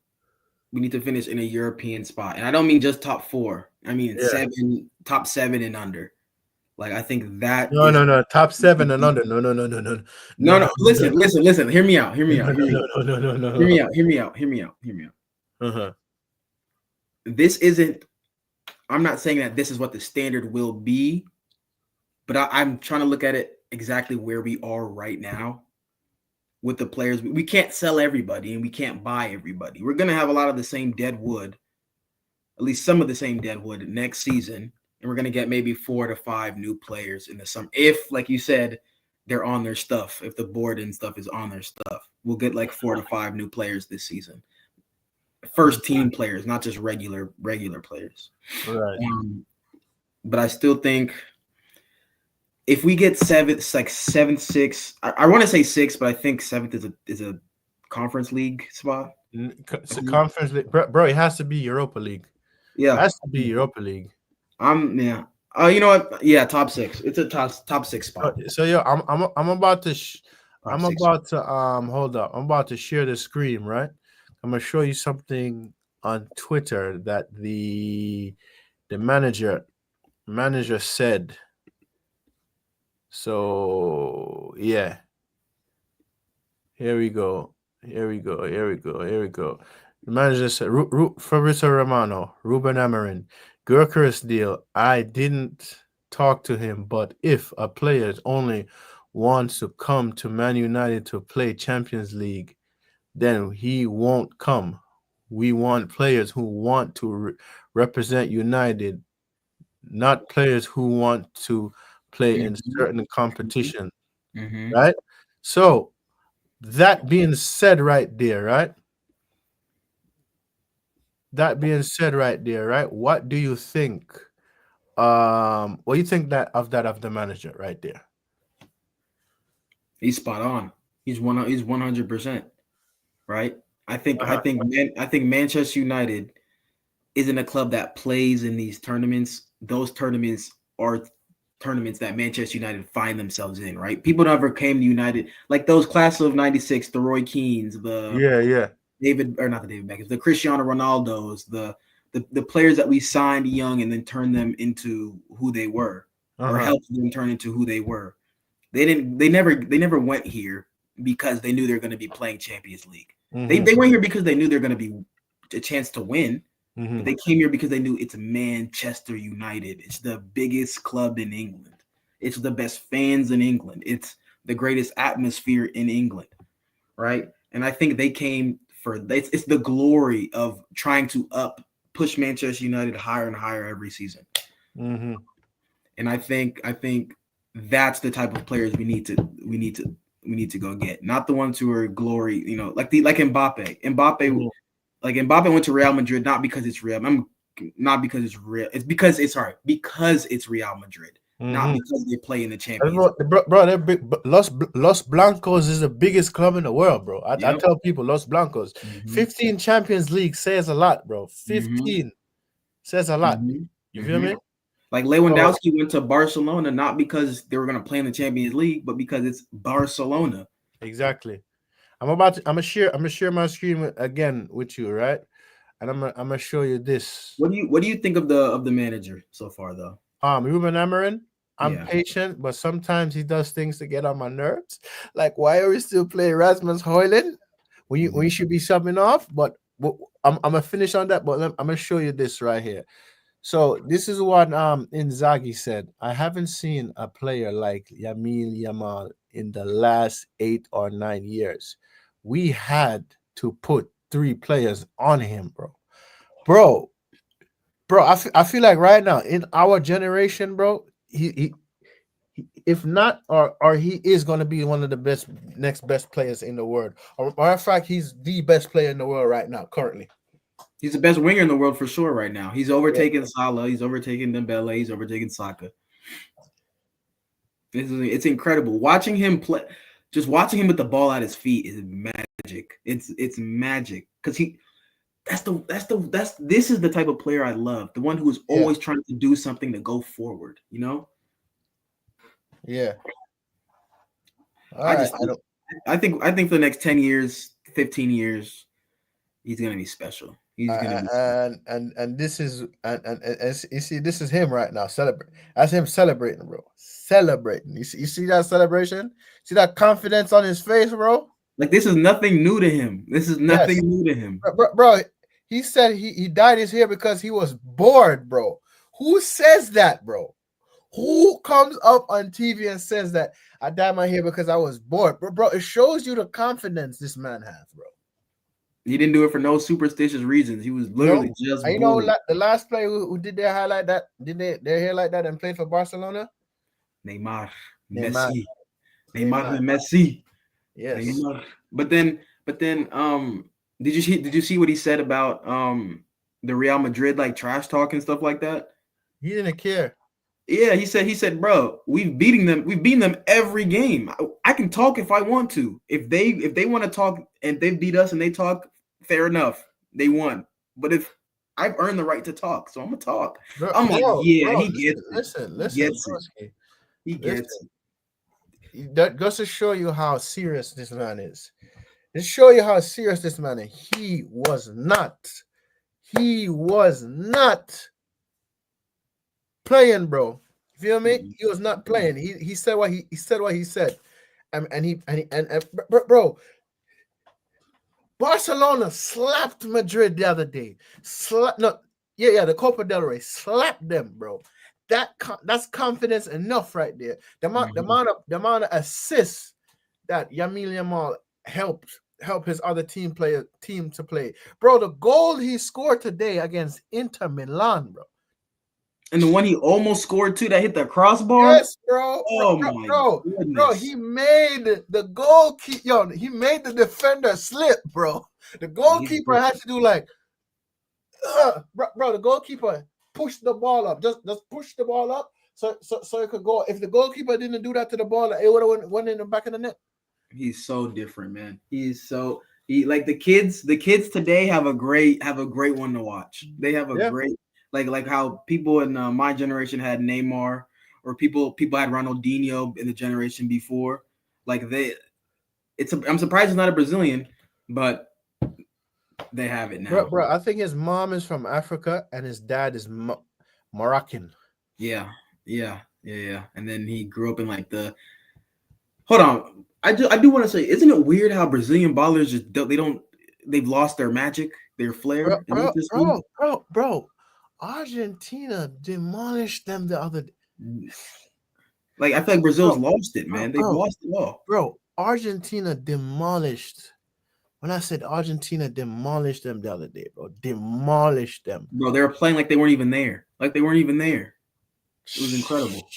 We need to finish in a European spot, and I don't mean just top four. I mean Yeah. top seven and under. Like, I think that No, is no, no. Top seven and under. No, no, no, no, no, no, no, no, no. Listen, listen, listen. Hear me out. Hear me no, out. no, Hear me out. no, no, no, no, Hear no. me out. Hear me out. Hear me out. Hear me out. Uh-huh. This isn't. I'm not saying that this is what the standard will be, but I'm trying to look at it exactly where we are right now with the players. We can't sell everybody, and we can't buy everybody. We're gonna have a lot of the same dead wood, at least some of the same dead wood next season, and we're gonna get maybe 4 to 5 new players in the summer. If, like you said, they're on their stuff, if the board and stuff is on their stuff, we'll get like 4 to 5 new players this season. First team players, not just regular players. Right. Um, but I still think if we get seventh, like 7, 6, I want to say 6, but I think seventh is a conference league spot. It's a conference league, bro. It has to be Europa League. Yeah, Has to be Europa League. yeah. Oh, you know what? Yeah, top 6. It's a top 6 spot. So yeah, I'm about to Top I'm 6. about to hold up. I'm about to share the screen, right? I'm gonna show you something on Twitter that the manager said. So yeah, here we go. Here we go. Here we go. Here we go. The manager said, Fabrizio Romano, Ruben Amorim, Gyökeres deal. I didn't talk to him, but if a player only wants to come to Man United to play Champions League, then he won't come. We want players who want to represent United, not players who want to play in Mm-hmm. certain competition, Mm-hmm. right? So that being said, right there, right? That being said, right there, right? What do you think What do you think of the manager right there? He's spot on. He's 100%, right? Uh-huh. I think Manchester United isn't a club that plays in these tournaments. Those tournaments are tournaments that Manchester United find themselves in, right? People never came to United like those class of '96, the Roy Keanes, the Yeah, yeah. David or not the David Beckham, the Cristiano Ronaldos, the players that we signed young and then turned them into who they were, or Uh-huh. helped them turn into who they were. They never went here because they knew they're going to be playing Champions League. Mm-hmm. They went here because they knew they're going to be a chance to win, but Mm-hmm. they came here because they knew it's Manchester United. It's the biggest club in England. It's the best fans in England. It's the greatest atmosphere in England, right? And I think they came for it's the glory of trying to push Manchester United higher and higher every season. Mm-hmm. And I think that's the type of players we need to go get. Not the ones who are glory, like Mbappe. Mm-hmm. Like Mbappe went to Real Madrid not because it's Real. Not because it's real. It's because it's sorry because it's Real Madrid, not Mm-hmm. because they play in the Champions Bro, bro, they're big. Los Blancos is the biggest club in the world, bro. I League. Yep. tell people Los Blancos, Mm-hmm. 15 Champions League says a lot, bro. Mm-hmm. 15 says a lot. Mm-hmm. You feel Mm-hmm. me? Like So Lewandowski went to Barcelona not because they were going to play in the Champions League, but because it's Barcelona. exactly. I'm gonna share my screen again with you, right? And I'm gonna show you this. What do you think of the manager so far though? Ruben Amarin, I'm Yeah. patient, but sometimes he does things to get on my nerves. Like, why are we still playing Rasmus Hoyland when you should be subbing off? But I'm gonna finish on that. But I'm gonna show you this right here. So this is what Inzaghi said. I haven't seen a player like Yamil Yamal in the last 8 or 9 years. We had to put 3 players on him, bro. Bro, bro, I feel like right now in our generation, bro, if not, or he is going to be one of the next best players in the world. Or matter of fact, he's the best player in the world right now, currently. He's the best winger in the world for sure right now. He's Yeah, overtaken Salah, he's overtaken Dembele, he's overtaken Saka. It's incredible watching him play. Just watching him with the ball at his feet is magic. It's magic because that's this is the type of player I love. The one who is yeah, always trying to do something to go forward. yeah. All I right, just I don't. I think for the next 10 years, 15 years, he's gonna be special. He's gonna be And this is and you see this is him right now celebrate. That's him celebrating, bro. Celebrating. You see that celebration? See that confidence on his face, bro? like this is nothing new to him. This is nothing Yes, new to him. bro. He said he dyed his hair because he was bored, bro. Who says that, bro? Who comes up on TV and says that I dyed my hair because I was bored, bro? It shows you the confidence this man has, bro. He didn't do it for no superstitious reasons. He was literally No, just I know bored. the last player who did their hair like that, did their hair like that and played for Barcelona? Neymar, Neymar. Messi, Neymar, Neymar. and Messi, Yes. Neymar. But then, did you see what he said about the Real Madrid like trash talk and stuff like that? He didn't care. Yeah, he said, bro, we've beaten them every game. I can talk if I want to. If they want to talk and they beat us and they talk, fair enough, they won. But if I've earned the right to talk, so I'm gonna talk. I'm like, yeah, Bro, he gets it. He listen, gets it. broski. He gets Listen. it. That goes to show you how serious this man is. To show you how serious this man is. He was not playing, bro. You feel me? Mm-mm. He was not Mm-mm. playing. He said what he said what he said. Bro, Barcelona slapped Madrid the other day. No, yeah, the Copa del Rey slapped them, bro. That's confidence enough right there. The amount of assists that Yamil Yamal help his other team to play, bro. The goal he scored today against Inter Milan, bro. And the one he almost scored too that hit the crossbar. Yes, bro, Oh my bro. goodness. He made the goalkeeper. He made the defender slip, bro. The He's goalkeeper had to do like, bro. The goalkeeper push the ball up. Just push the ball up so it could go. If the goalkeeper didn't do that to the ball, it would have went in the back of the net. He's so different, man. He like the kids. The kids today have a great one to watch. They have a Yeah, great like how people in my generation had Neymar, or people had Ronaldinho in the generation before. Like I'm surprised it's not a Brazilian, but they have it bro, now. bro. I think his mom is from Africa and his dad is Moroccan. Yeah, yeah. And then he grew up in like the. Hold on, I do want to say, isn't it weird how Brazilian ballers just they've lost their magic, their Bro, flair in bro, this league? bro, bro, bro. Argentina demolished them the other day. Like I feel like Brazil's Bro, lost it, bro, man. They've bro, lost it all. bro. Argentina demolished. When I said Argentina demolished them the other day, bro, demolished them. Bro, they were playing like they weren't even there. Like they weren't even there. It was incredible.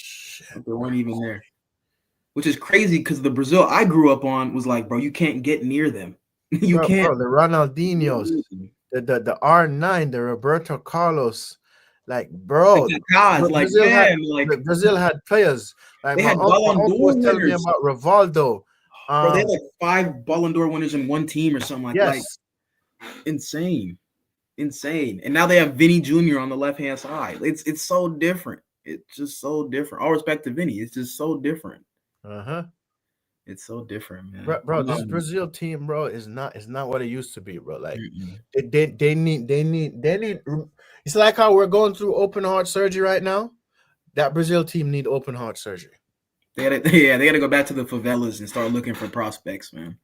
Like they weren't even there. Which is crazy because the Brazil I grew up on was like, bro, you can't get near them. You can't Bro, the get Ronaldinhos, near them. the R9, the Roberto Carlos, like The bro, Kaká's like, man, like Brazil had players. Like they had my Ballon uncle was d'Or telling me winners. about Rivaldo. Bro, they had like 5 Ballon d'Or winners in one team or something like Yes, insane. Insane. And now they have Vinny Jr. on the left hand side. It's so different. It's just so different. All respect to Vinny. It's just so different. uh-huh. It's so different, man. Bro, this Brazil team, bro, is not what it used to be, bro. Like Mm-mm. they need. It's like how we're going through open heart surgery right now. That Brazil team need open heart surgery. They gotta go back to the favelas and start looking for prospects, man.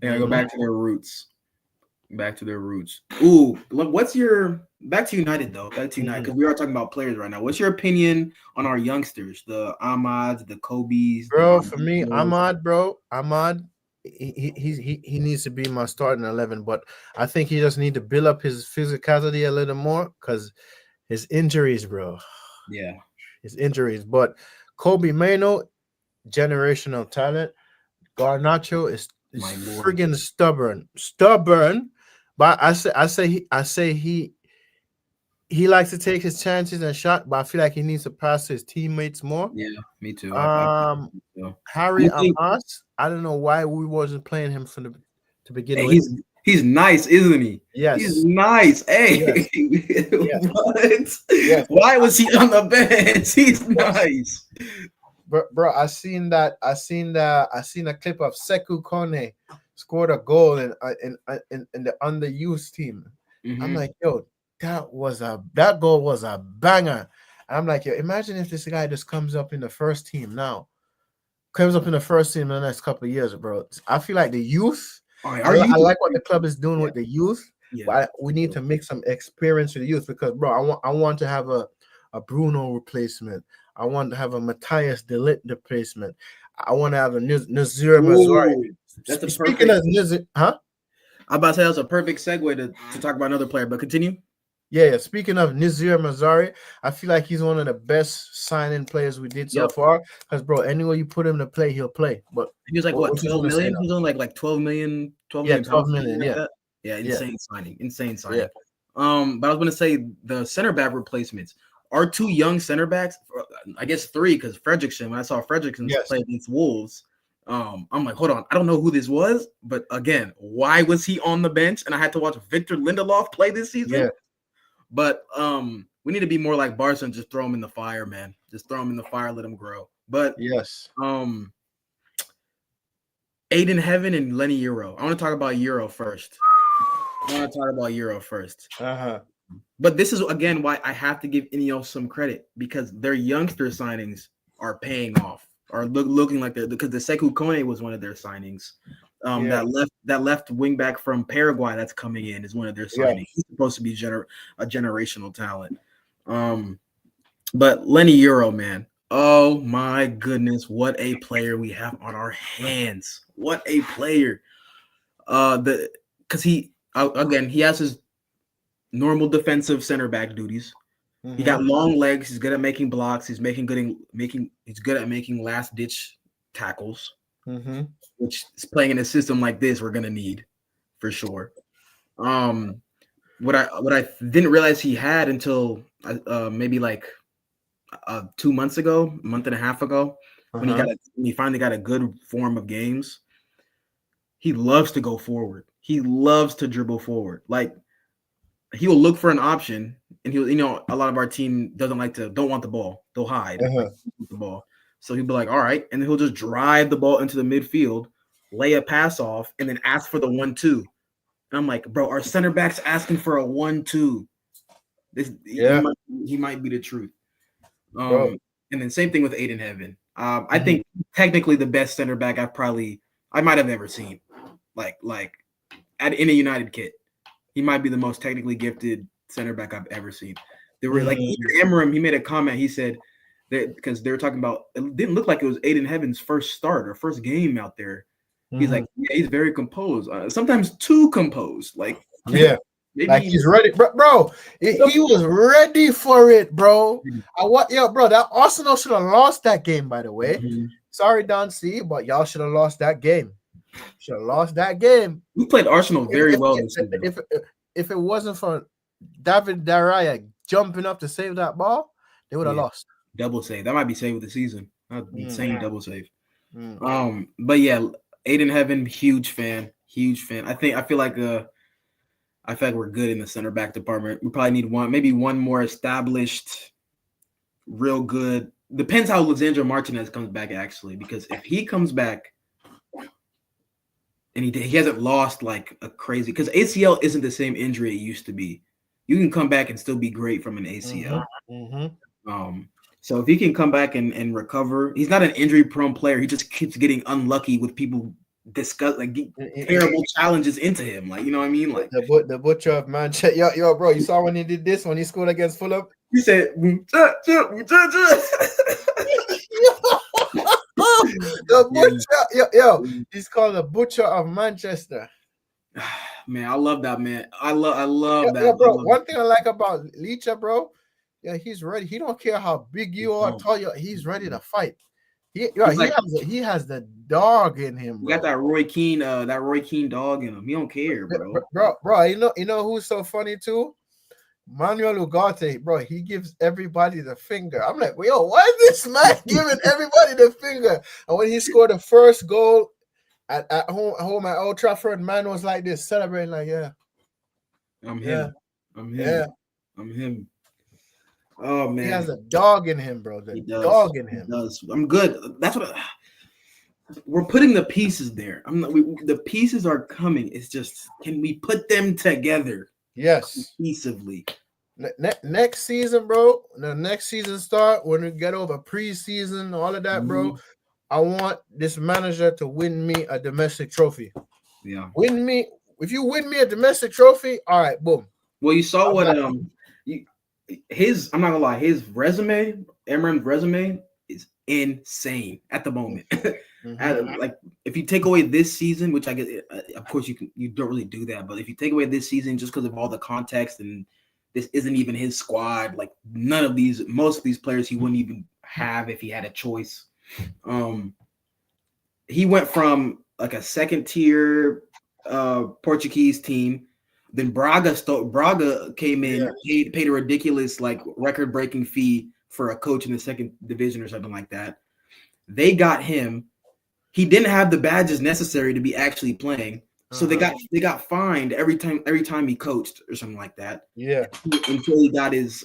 They gotta go Mhm. back to their roots. Back to their roots. Ooh, what's your back to United though? Back to United Mhm. because we are talking about players right now. What's your opinion on our youngsters, the Ahmads, the Kobe's, the Bro, for me, Marquinhos? Ahmad, he needs to be my starting 11, but I think he just need to build up his physicality a little more because his injuries, bro, Yeah, his injuries. But Kobe Mano, generational talent. Garnacho is my lord. friggin' stubborn. But he likes to take his chances and shot, but I feel like he needs to pass his teammates more. Yeah, me too. I Um, so. Harry You think Amas, I don't know why we wasn't playing him from the to begin hey, with. he's nice, isn't he? He's Yes, nice. Hey, yes, yes, what? yes. Why was he on the bench? He's Yes. nice. Bro, I seen a clip of Sekou Kone scored a goal in the underused team. I'm Hmm. like, yo, that goal was a banger. I'm like, yo, imagine if this guy just comes up in the first team now, comes up in the first team in the next couple of years, bro. I feel like the youth. All right, I, our youth I is like what the club is doing yeah, with the youth, yeah. but we need to make some experience with the youth because, bro, I want to have a Bruno replacement. I want to have a Matthias Delit replacement. I want to have a Nazir Mazari. Ooh, that's a Speaking perfect. of Nazir, huh? I'm about to say that's a perfect segue to talk about another player. But continue. Yeah. Speaking of Nazir Mazari, I feel like he's one of the best signing players we did so Yep. far. Because, bro, anywhere you put him to play, he'll play. But He was like what, what you 12 gonna say million? now? He was only like 12 million, 12 Yeah, million 12 pounds, something million. like Yeah, that. Yeah, yeah, insane signing. Insane yeah. signing. But I was gonna say the center back replacements. Our two young center backs, I guess three, because Fredrickson, when I saw Fredrickson Yes. play against Wolves, I'm like, hold on, I don't know who this was, but again, why was he on the bench? And I had to watch Victor Lindelof play this season. Yeah. But we need to be more like Barca and just throw him in the fire, man. Just throw him in the fire, let him grow. But Yes. um Aiden Heaven and Lenny Euro. I want to talk about Euro first. Uh-huh. But this is again why I have to give Ineos some credit because their youngster signings are paying off, are looking like they're because the Sekou Kone was one of their signings. Yeah. That left wing back from Paraguay that's coming in is one of their Yeah. signings. He's supposed to be a generational talent. Um, but Lenny Euro, man, oh my goodness, what a player we have on our hands! What a player! The because he has his normal defensive center back duties. He got Mm-hmm. long legs. He's good at making blocks. He's good at making last ditch tackles, Mm-hmm. which is playing in a system like this we're gonna need for sure. Um, what I didn't realize he had until maybe like 2 months ago, a month and a half ago, when Uh-huh. when he finally got a good form of games. He loves to go forward. He loves to dribble forward. Like he will look for an option, and he'll, a lot of our team don't want the ball. They'll hide like Uh-huh. with the ball. So he'll be like, all right, and then he'll just drive the ball into the midfield, lay a pass off, and then ask for the 1-2. And I'm like, bro, our center back's asking for a 1-2. This Yeah, he might be the truth. bro. And then same thing with Aiden Heaven. I Mhm. think technically the best center back I might have ever seen. Like in a United kit, he might be the most technically gifted center back I've ever seen. There were like Mhm. Ian Amarim. He made a comment. He said that because they were talking about it didn't look like it was Aiden Heaven's first start or first game out there. He's like, Mhm. yeah, he's very composed. Sometimes too composed. Like Yeah. Like maybe he's ready, bro. He was ready for it, bro. Yo, bro. That Arsenal should have lost that game, by the way. Mhm. Sorry, Don C, but y'all should have lost that game. Should have lost that game. We played Arsenal If very if well this season. if it wasn't for David Daraya jumping up to save that ball, they would have Yeah, lost. double save. That might be save of the season. That's Mm, insane double save. mm. But yeah, Aiden Heaven, huge fan, huge fan. I feel like we're good in the center back department. We probably need maybe one more established, real good. Depends how Lisandro Martinez comes back actually, because if he comes back and he hasn't lost like a crazy, because ACL isn't the same injury it used to be. You can come back and still be great from an ACL. Mm-hmm. So if he can come back and recover, he's not an injury prone player. He just keeps getting unlucky with people discuss like terrible challenges into him. Like, you know what I mean? Like The butcher of Manchester. Yo, bro, you saw when he did this when he scored against Fulham? he said, The butcher, he's called the butcher of Manchester. man, I love that man. I love that. Yeah, bro. I love One thing I like about Leacher, bro, yeah, he's ready. He don't care how big you are, tall you are. He's ready to fight. He's like He has the dog in him, he got bro. that Roy Keane dog in him. He don't care, bro. Bro. You know who's so funny too? Manuel Ugarte, bro. He gives everybody the finger. I'm like, yo, why is this man giving everybody the finger? And when he scored the first goal at home at Old Trafford, man was like this, celebrating, like, yeah, I'm yeah, him. I'm him. yeah. I'm him. Oh He has man, a dog in him, bro. The he does. dog in He him. does. I'm good. That's what we're putting the pieces there. The pieces are coming. It's just, can we put them together Yes. cohesively? Next season, bro. The next season start when we get over preseason, all of that, bro. I want this manager to win me a domestic trophy. Yeah. Win me. If you win me a domestic trophy, all right, boom. Well, you saw what I'm not gonna lie, his resume, Emran's resume is insane at the moment. Mm-hmm. Like if you take away this season, which I guess of course you don't really do that, but if you take away this season just because of all the context and this isn't even his squad, like most of these players he wouldn't even have if he had a choice. He went from like a second tier Portuguese team. Then Braga came in, paid a ridiculous like record breaking fee for a coach in the second division or something like that. They got him. He didn't have the badges necessary to be actually playing, so they got fined every time he coached or something like that. Yeah, until he got his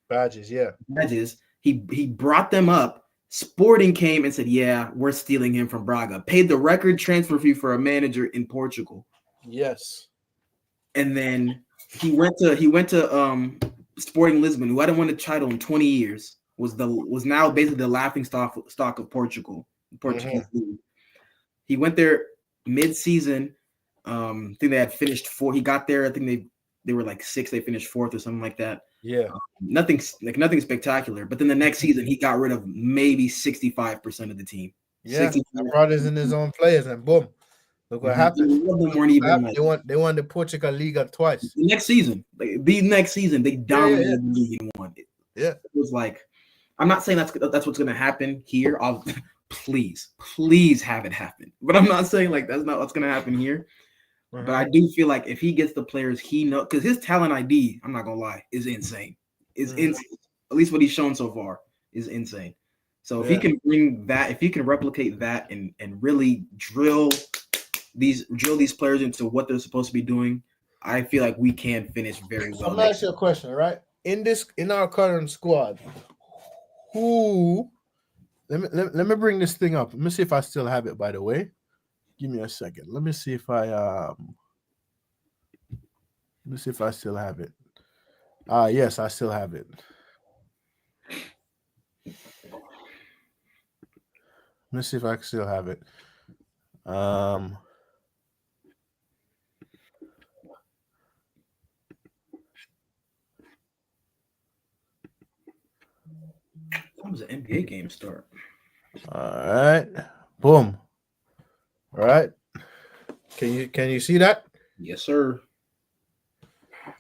badges. Yeah, badges. He brought them up. Sporting came and said, "Yeah, we're stealing him from Braga." Paid the record transfer fee for a manager in Portugal. Yes. And then he went to Sporting Lisbon, who hadn't won a title in 20 years, was now basically the laughing stock of Portuguese league. He went there mid-season. I think they had finished fourth. He got there. I think they were like sixth. They finished fourth or something like that. Yeah. Nothing spectacular. But then the next season, he got rid of maybe 65% of the team. Yeah, brought us in his own players, and boom, look what happened. They won the Portugal Liga twice. The next season, they dominated the league and won it. Yeah, it was like, I'm not saying that's what's going to happen here. Please have it happen. But I'm not saying like that's not what's going to happen here. But I do feel like if he gets the players he knows, because his talent ID, I'm not gonna lie, is insane. Is insane. At least what he's shown so far is insane. So if he Yeah. can bring that, if he can replicate that and really drill these players into what they're supposed to be doing, I feel like we can finish very So well I'm gonna next ask you year. a question, right? In our current squad, who let me bring this thing up. Let me see if I still have it, by the way. Give me a second. Let me see if I still have it. Yes, I still have it. Let me see if I still have it. Um When was the NBA game start? all right. Boom. All right. Can you see that? Yes, sir.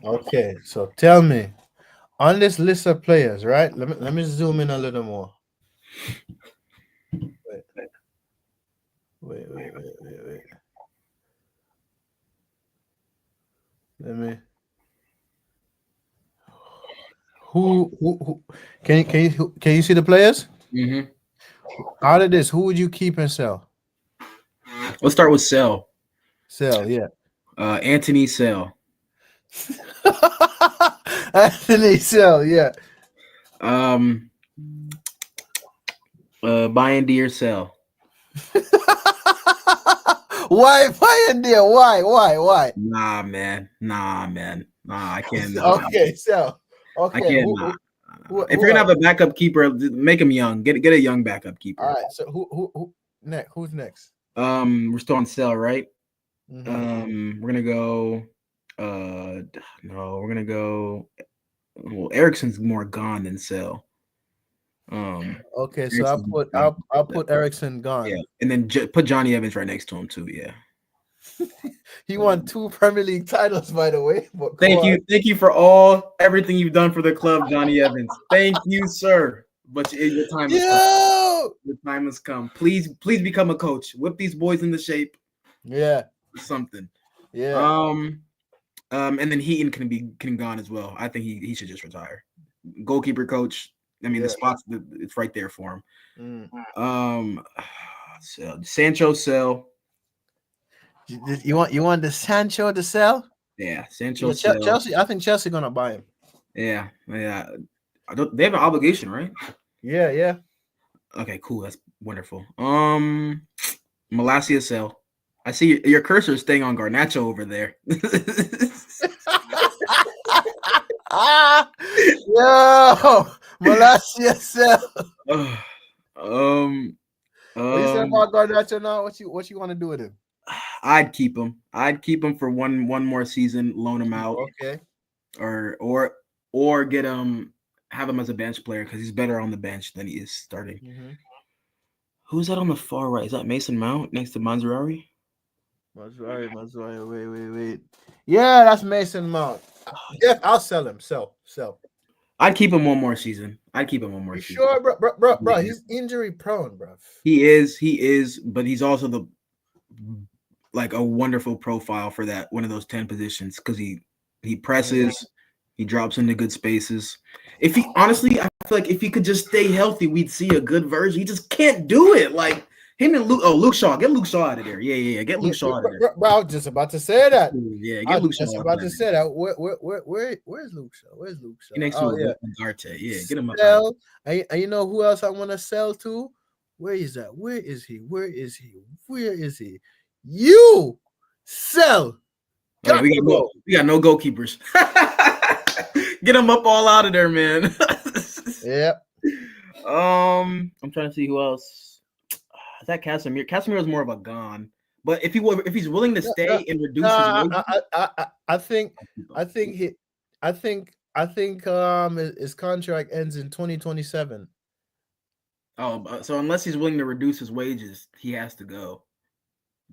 Okay. So tell me, on this list of players, right? Let me zoom in a little more. Wait, wait. Let me who can you see the players? Mm-hmm. Out of this, who would you keep and sell? Let's start with Sell. Sell, yeah. Anthony Sell. Anthony sell, yeah. Um, Buying Deer Sell. Why in there? Why? Nah, man. Nah, man. Nah, I cannot. Okay, sell. I Okay, cannot. If who you're gonna else? have a backup keeper, make him young. Get a young backup All keeper. right, so who next? Who's next? We're still on Sell, right? Hmm. We're gonna go. No, we're gonna go. Well, Erickson's more gone than Sell. Um, Okay, so Erickson's more gone. I'll put Erickson Yeah, gone. and then put Johnny Evans right next to him too. Yeah. He won 2 Premier League titles, by the way. But go Thank on. you. Thank you for everything you've done for the club, Johnny Evans. Thank you, sir. But your time has come. Yo! Your time has come. Please become a coach. Whip these boys into shape. Yeah, Something. yeah, Um, and then Heaton can gone as well. I think he should just retire. Goalkeeper coach. I mean, the yeah. spots it's right there for him. Mm. Sancho sell. You want the Sancho to sell? Yeah, Sancho Yeah, sell. Chelsea. I think Chelsea gonna buy him. Yeah. They have an obligation, right? Yeah. Okay, cool. That's wonderful. Malasia sell. I see your cursor is staying on Garnacho over there. Ah, yo, Malasia sell. Ugh. um, What you said um, about Garnacho now? What you want to do with him? I'd keep him. I'd keep him for one more season, loan him out, Okay. or or get him, have him as a bench player because he's better on the bench than he is starting. Mm-hmm. Who's that on the far right? Is that Mason Mount next to Manzarari? Mazari. Wait. Yeah, that's Mason Mount. Yeah, I'll sell him. Sell. I'd keep him one more season. I'd keep him one more You season. sure, bro? Yeah. He's injury prone, bro. He is, but he's also the like a wonderful profile for that one of those 10 positions because he presses, he drops into good spaces. If he honestly, I feel like if he could just stay healthy, we'd see a good version. He just can't do it. Like him and Luke Shaw, get Luke Shaw out of there. Yeah, get Luke Shaw out of there. Bro, I was just about to say that. Yeah, I get was Luke Shaw just out of about there. to say that. Where's Luke Shaw? Where's Luke Shaw? He next to Oh yeah. Ugarte. Yeah, get him up out of Sell. And you know who else I want to sell to? Where is that? Where is he? You sell. there. Oh, yeah, Got to go. we got no goalkeepers. Get him up all out of there, man. Yeah. I'm trying to see who else. Is that Casemiro? Casemiro is more of a gone. But if he's willing to stay and reduce his Nah, wages, I think I think he I think his contract ends in 2027. so unless he's willing to reduce his wages, he has to go.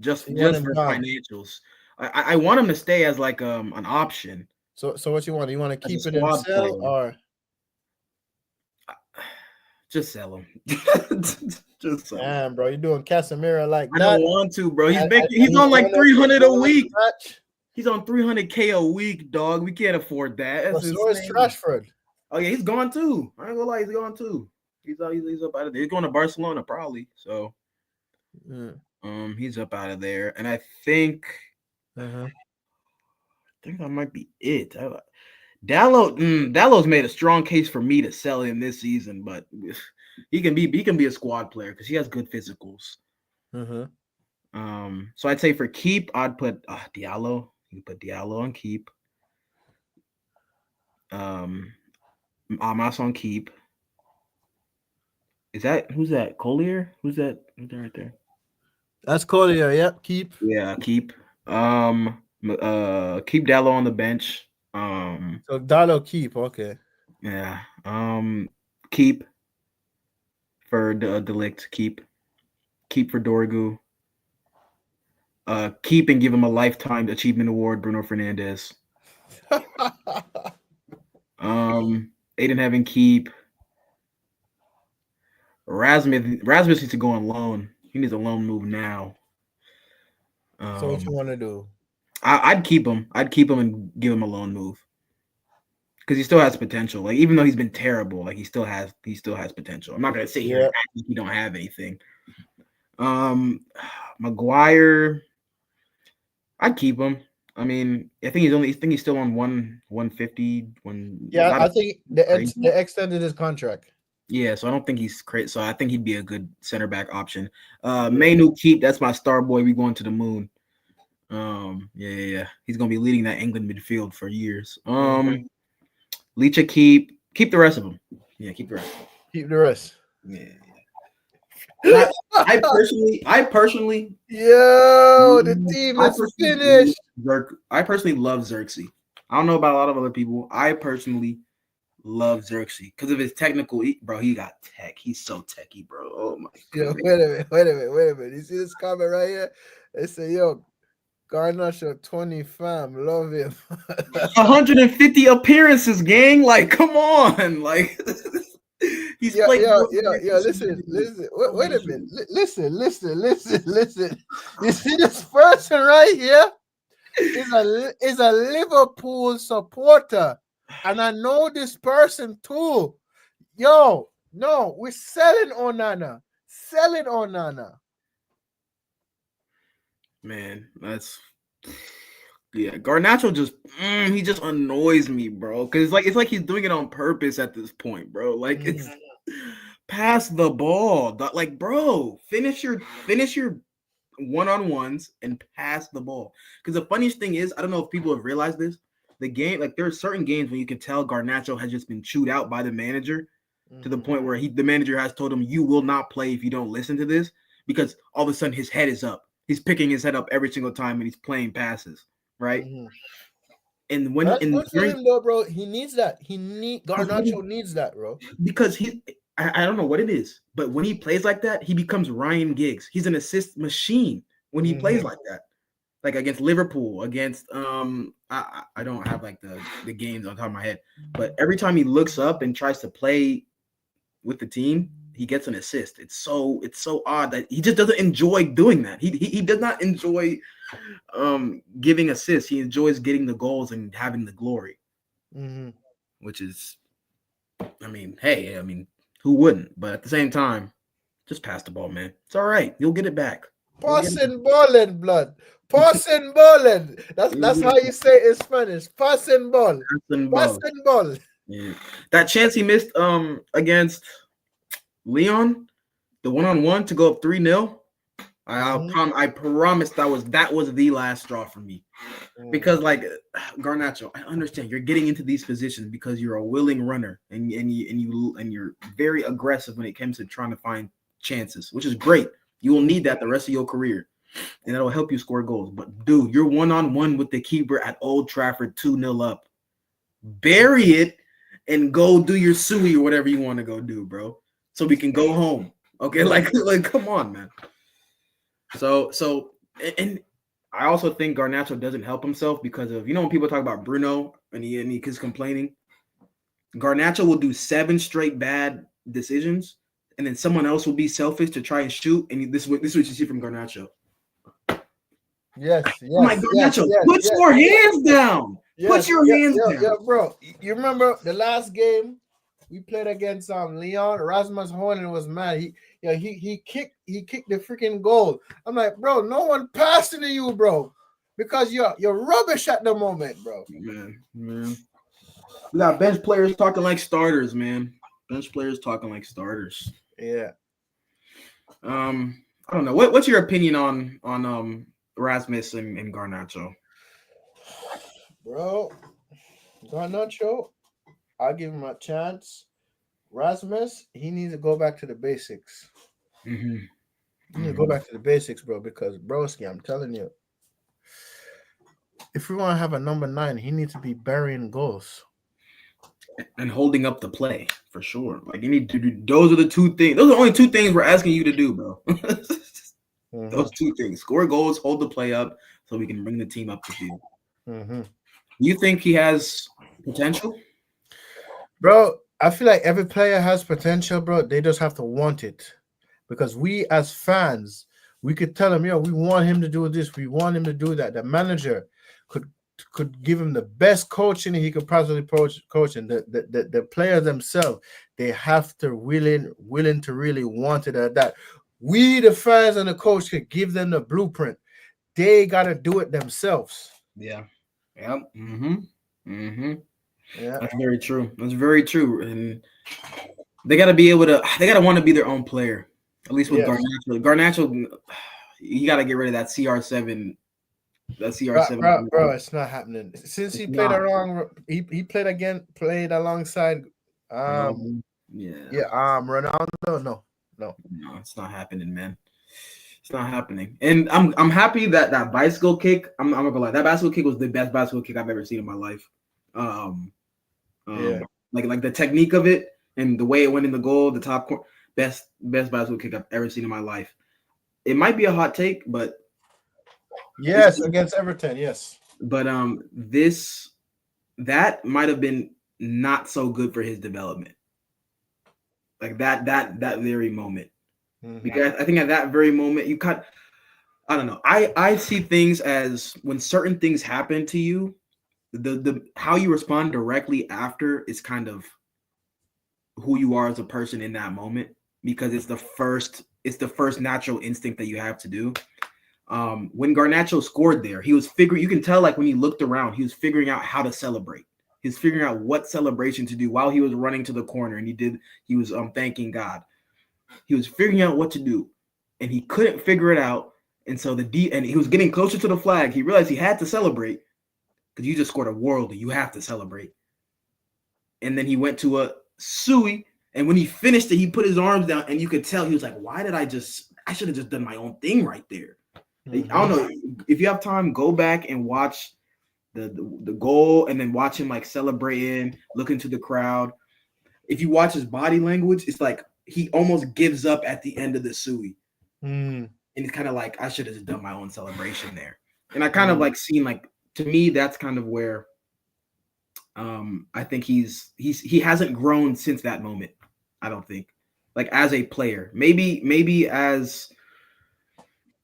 So you want Just him for gone. financials. I want him to stay as like an option So what you want? You want to as a keep it and squad sell player. or Just sell him. Just sell him. Damn, bro, you doing Casemiro like I don't that? want to, bro. He's And making. He's on like he's 300 a owner of week. Scratch. He's on 300K a week, dog. We can't afford that. But That's so is insane. Trashford. Oh yeah, he's gone too. I ain't gonna lie, he's gone too. He's up out of there. He's going to Barcelona probably. So Mm. he's up out of there. And Uh-huh. I think that might be it. Dallow's made a strong case for me to sell him this season, but he can be a squad player because he has good physicals. Uh-huh. So I'd say for keep, I'd put Diallo. You can put Diallo on keep. Um, Amas on keep. Who's that? Collier? Who's that? Who's that right there? That's Collier, yep. Keep. Yeah, keep. Keep Dallo on the bench. So Dalo keep, okay. Yeah. Keep for the Delict. Keep for Dorgu. Keep and give him a lifetime achievement award. Bruno Fernandez. Aiden Heaven keep. Rasmus needs to go on loan. He needs a loan move now. So what you Um, want to do? I'd keep him. I'd keep him and give him a loan move because he still has potential. Like even though he's been terrible, like he still has potential. I'm not gonna sit here and Yeah. act like he don't have anything. Um, Maguire, I'd keep him. I mean, I think he's still on 150. Yeah, Not I think crazy. they extended his contract. Yeah, so I don't think he's crazy. So I think he'd be a good center back option. Yeah. Mainu keep. That's my star boy. We going to the moon. Yeah. He's gonna be leading that England midfield for years. Mhm. Leacha keep the rest of them. Yeah, keep the rest. Keep the rest. Yeah. And I personally, Yo, the team I is personally, finished. I personally love Xerxes. I don't know about a lot of other people. I personally love Xerxes because of his technical. Bro, he got tech. He's so techy, bro. Oh my Yo, goodness. wait a minute. You see this comment right here? They say, yo, Garnacho 20 fam, love him. 150 appearances, gang. Like, come on. Like, he's Yeah, played yeah, more yeah, games yeah. for so Listen, many. listen. So Wait many a minute. shooters. Listen. You see this person right here is a Liverpool supporter, and I know this person too. Yo, no, we're selling Onana. Selling Onana. Man, that's yeah. Garnacho he just annoys me, bro. Because it's like he's doing it on purpose at this point, bro. Like it's Mhm. pass the ball. Like, bro, finish your one-on-ones and pass the ball. Because the funniest thing is, I don't know if people have realized this. The game, like there are certain games when you can tell Garnacho has just been chewed out by the manager to the Mhm. point where the manager has told him, "You will not play if you don't listen to this." Because all of a sudden his head is up. He's picking his head up every single time and he's playing passes, right? Mhm. And when That's and good for during him though, bro. He needs that. Garnacho needs that, bro. because I don't know what it is, but when he plays like that, he becomes Ryan Giggs. He's an assist machine when he plays Mhm. like that. Like against Liverpool, against I don't have like the games on top of my head, but every time he looks up and tries to play with the team, he gets an assist. It's so odd that he just doesn't enjoy doing that. He does not enjoy giving assists. He enjoys getting the goals and having the glory, Mhm. which is I mean, hey, I mean, who wouldn't? But at the same time, just pass the ball, man. It's all right. You'll get it back. You'll get it back. Passing ball, blood. Passing ball. You'll That's get how it you say it in Spanish. Passing ball. back. Ball. Passing ball. Yeah. That chance he missed against Leon, the one-on-one to go up 3-0. Mhm. I promise that was the last straw for me. Mm. Because like Garnacho, I understand you're getting into these positions because you're a willing runner and you're very aggressive when it comes to trying to find chances, which is great. You will need that the rest of your career, and that'll help you score goals. But dude, you're one-on-one with the keeper at Old Trafford, 2-0 up. Bury it and go do your suey or whatever you want to go do, bro. So we can go home. Okay, like come on, man. So and I also think Garnacho doesn't help himself because of when people talk about Bruno and he's complaining. Garnacho will do 7 straight bad decisions and then someone else will be selfish to try and shoot. And this is what you see from Garnacho. Yes, I'm like, yes, yes, Garnacho, yes, put yes, your yes, hands down. Put yes. your Yeah, hands yeah, yeah, down. bro. You remember the last game we played against Leon? Rasmus Horner was mad. He kicked the freaking goal. I'm like, bro, no one passing to you, bro, because you're rubbish at the moment, bro. Man. We got bench players talking like starters, man. Bench players talking like starters. Yeah, I don't know. What's your opinion on Rasmus and Garnacho? bro. Garnacho, I'll give him a chance. Rasmus, he needs to go back to the basics. Mm-hmm. He needs to go Mm-hmm. back to the basics, bro, because broski, I'm telling you, if we want to have a number 9, he needs to be burying goals. And holding up the play for sure. Like you need to do. Those are the two things. Those are the only two things we're asking you to do, bro. Mm-hmm. Those two things: score goals, hold the play up, so we can bring the team up to field. Mm-hmm. You think he has potential? Bro, I feel like every player has potential, bro. They just have to want it. Because we as fans, we could tell him, we want him to do this, we want him to do that. The manager could give him the best coaching he could possibly coach, and the players themselves, they have to willing to really want it at that. We the fans and the coach could give them the blueprint. They gotta do it themselves. Yeah. Yep. Mm-hmm. Mm-hmm. Yeah. That's very true. That's very true. And they got to be able to. They got to want to be their own player. At least with Yes. Garnacho. Garnacho, you got to get rid of that CR7. That CR7. Bro, it's not happening. Since It's he played not. along, he played alongside, um, Yeah. yeah, Ronaldo. No, no. No, it's not happening, man. It's not happening. And I'm happy that that bicycle kick. I'm not gonna lie. That bicycle kick was the best bicycle kick I've ever seen in my life. Um, Yeah. like the technique of it and the way it went in the goal, the top corner, best bicycle kick I've ever seen in my life. It might be a hot take, but Yes, against Everton. Yes. this that might have been not so good for his development. Like that very moment. Mm-hmm. Because I think at that very moment you cut. I don't know. I see things as when certain things happen to you, the how you respond directly after is kind of who you are as a person in that moment because it's the first natural instinct that you have to do. When Garnacho scored there, he was figuring. You can tell like when he looked around, he was figuring out how to celebrate. He's figuring out what celebration to do while he was running to the corner, and he was thanking God. He was figuring out what to do, and he couldn't figure it out. And so and he was getting closer to the flag. He realized he had to celebrate because you just scored a worldie. You have to celebrate. And then he went to a Sui, and when he finished it, he put his arms down, and you could tell he was like, "Why did I just? I should have just done my own thing right there." Mm-hmm. I don't know if you have time, go back and watch the goal, and then watch him like celebrating, looking to the crowd. If you watch his body language, it's like he almost gives up at the end of the Sui. Mm-hmm. And it's kind of like I should have done my own celebration there. And I kind of like seen like to me that's kind of where I think he hasn't grown since that moment. I don't think like as a player, maybe as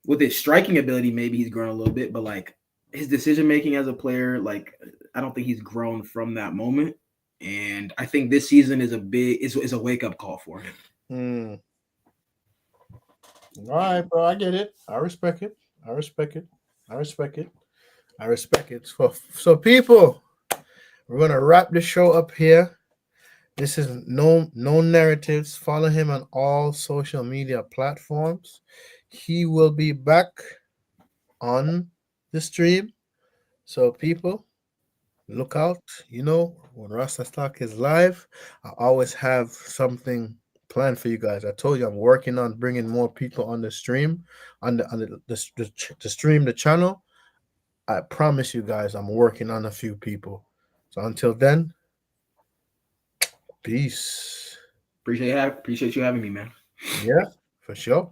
with his striking ability, maybe he's grown a little bit, but like his decision making as a player, like I don't think he's grown from that moment. And I think this season is a wake up call for him. Mm. All right, bro. I get it. I respect it. I respect it. I respect it. I respect it. So people, we're gonna wrap the show up here. This is no narratives. Follow him on all social media platforms. He will be back on the stream. So people, look out. When Rasta Stock is live, I always have something planned for you guys. I told you I'm working on bringing more people on the stream, on the stream, the channel. I promise you guys, I'm working on a few people. So until then, peace. Appreciate you having me, man. Yeah, for sure.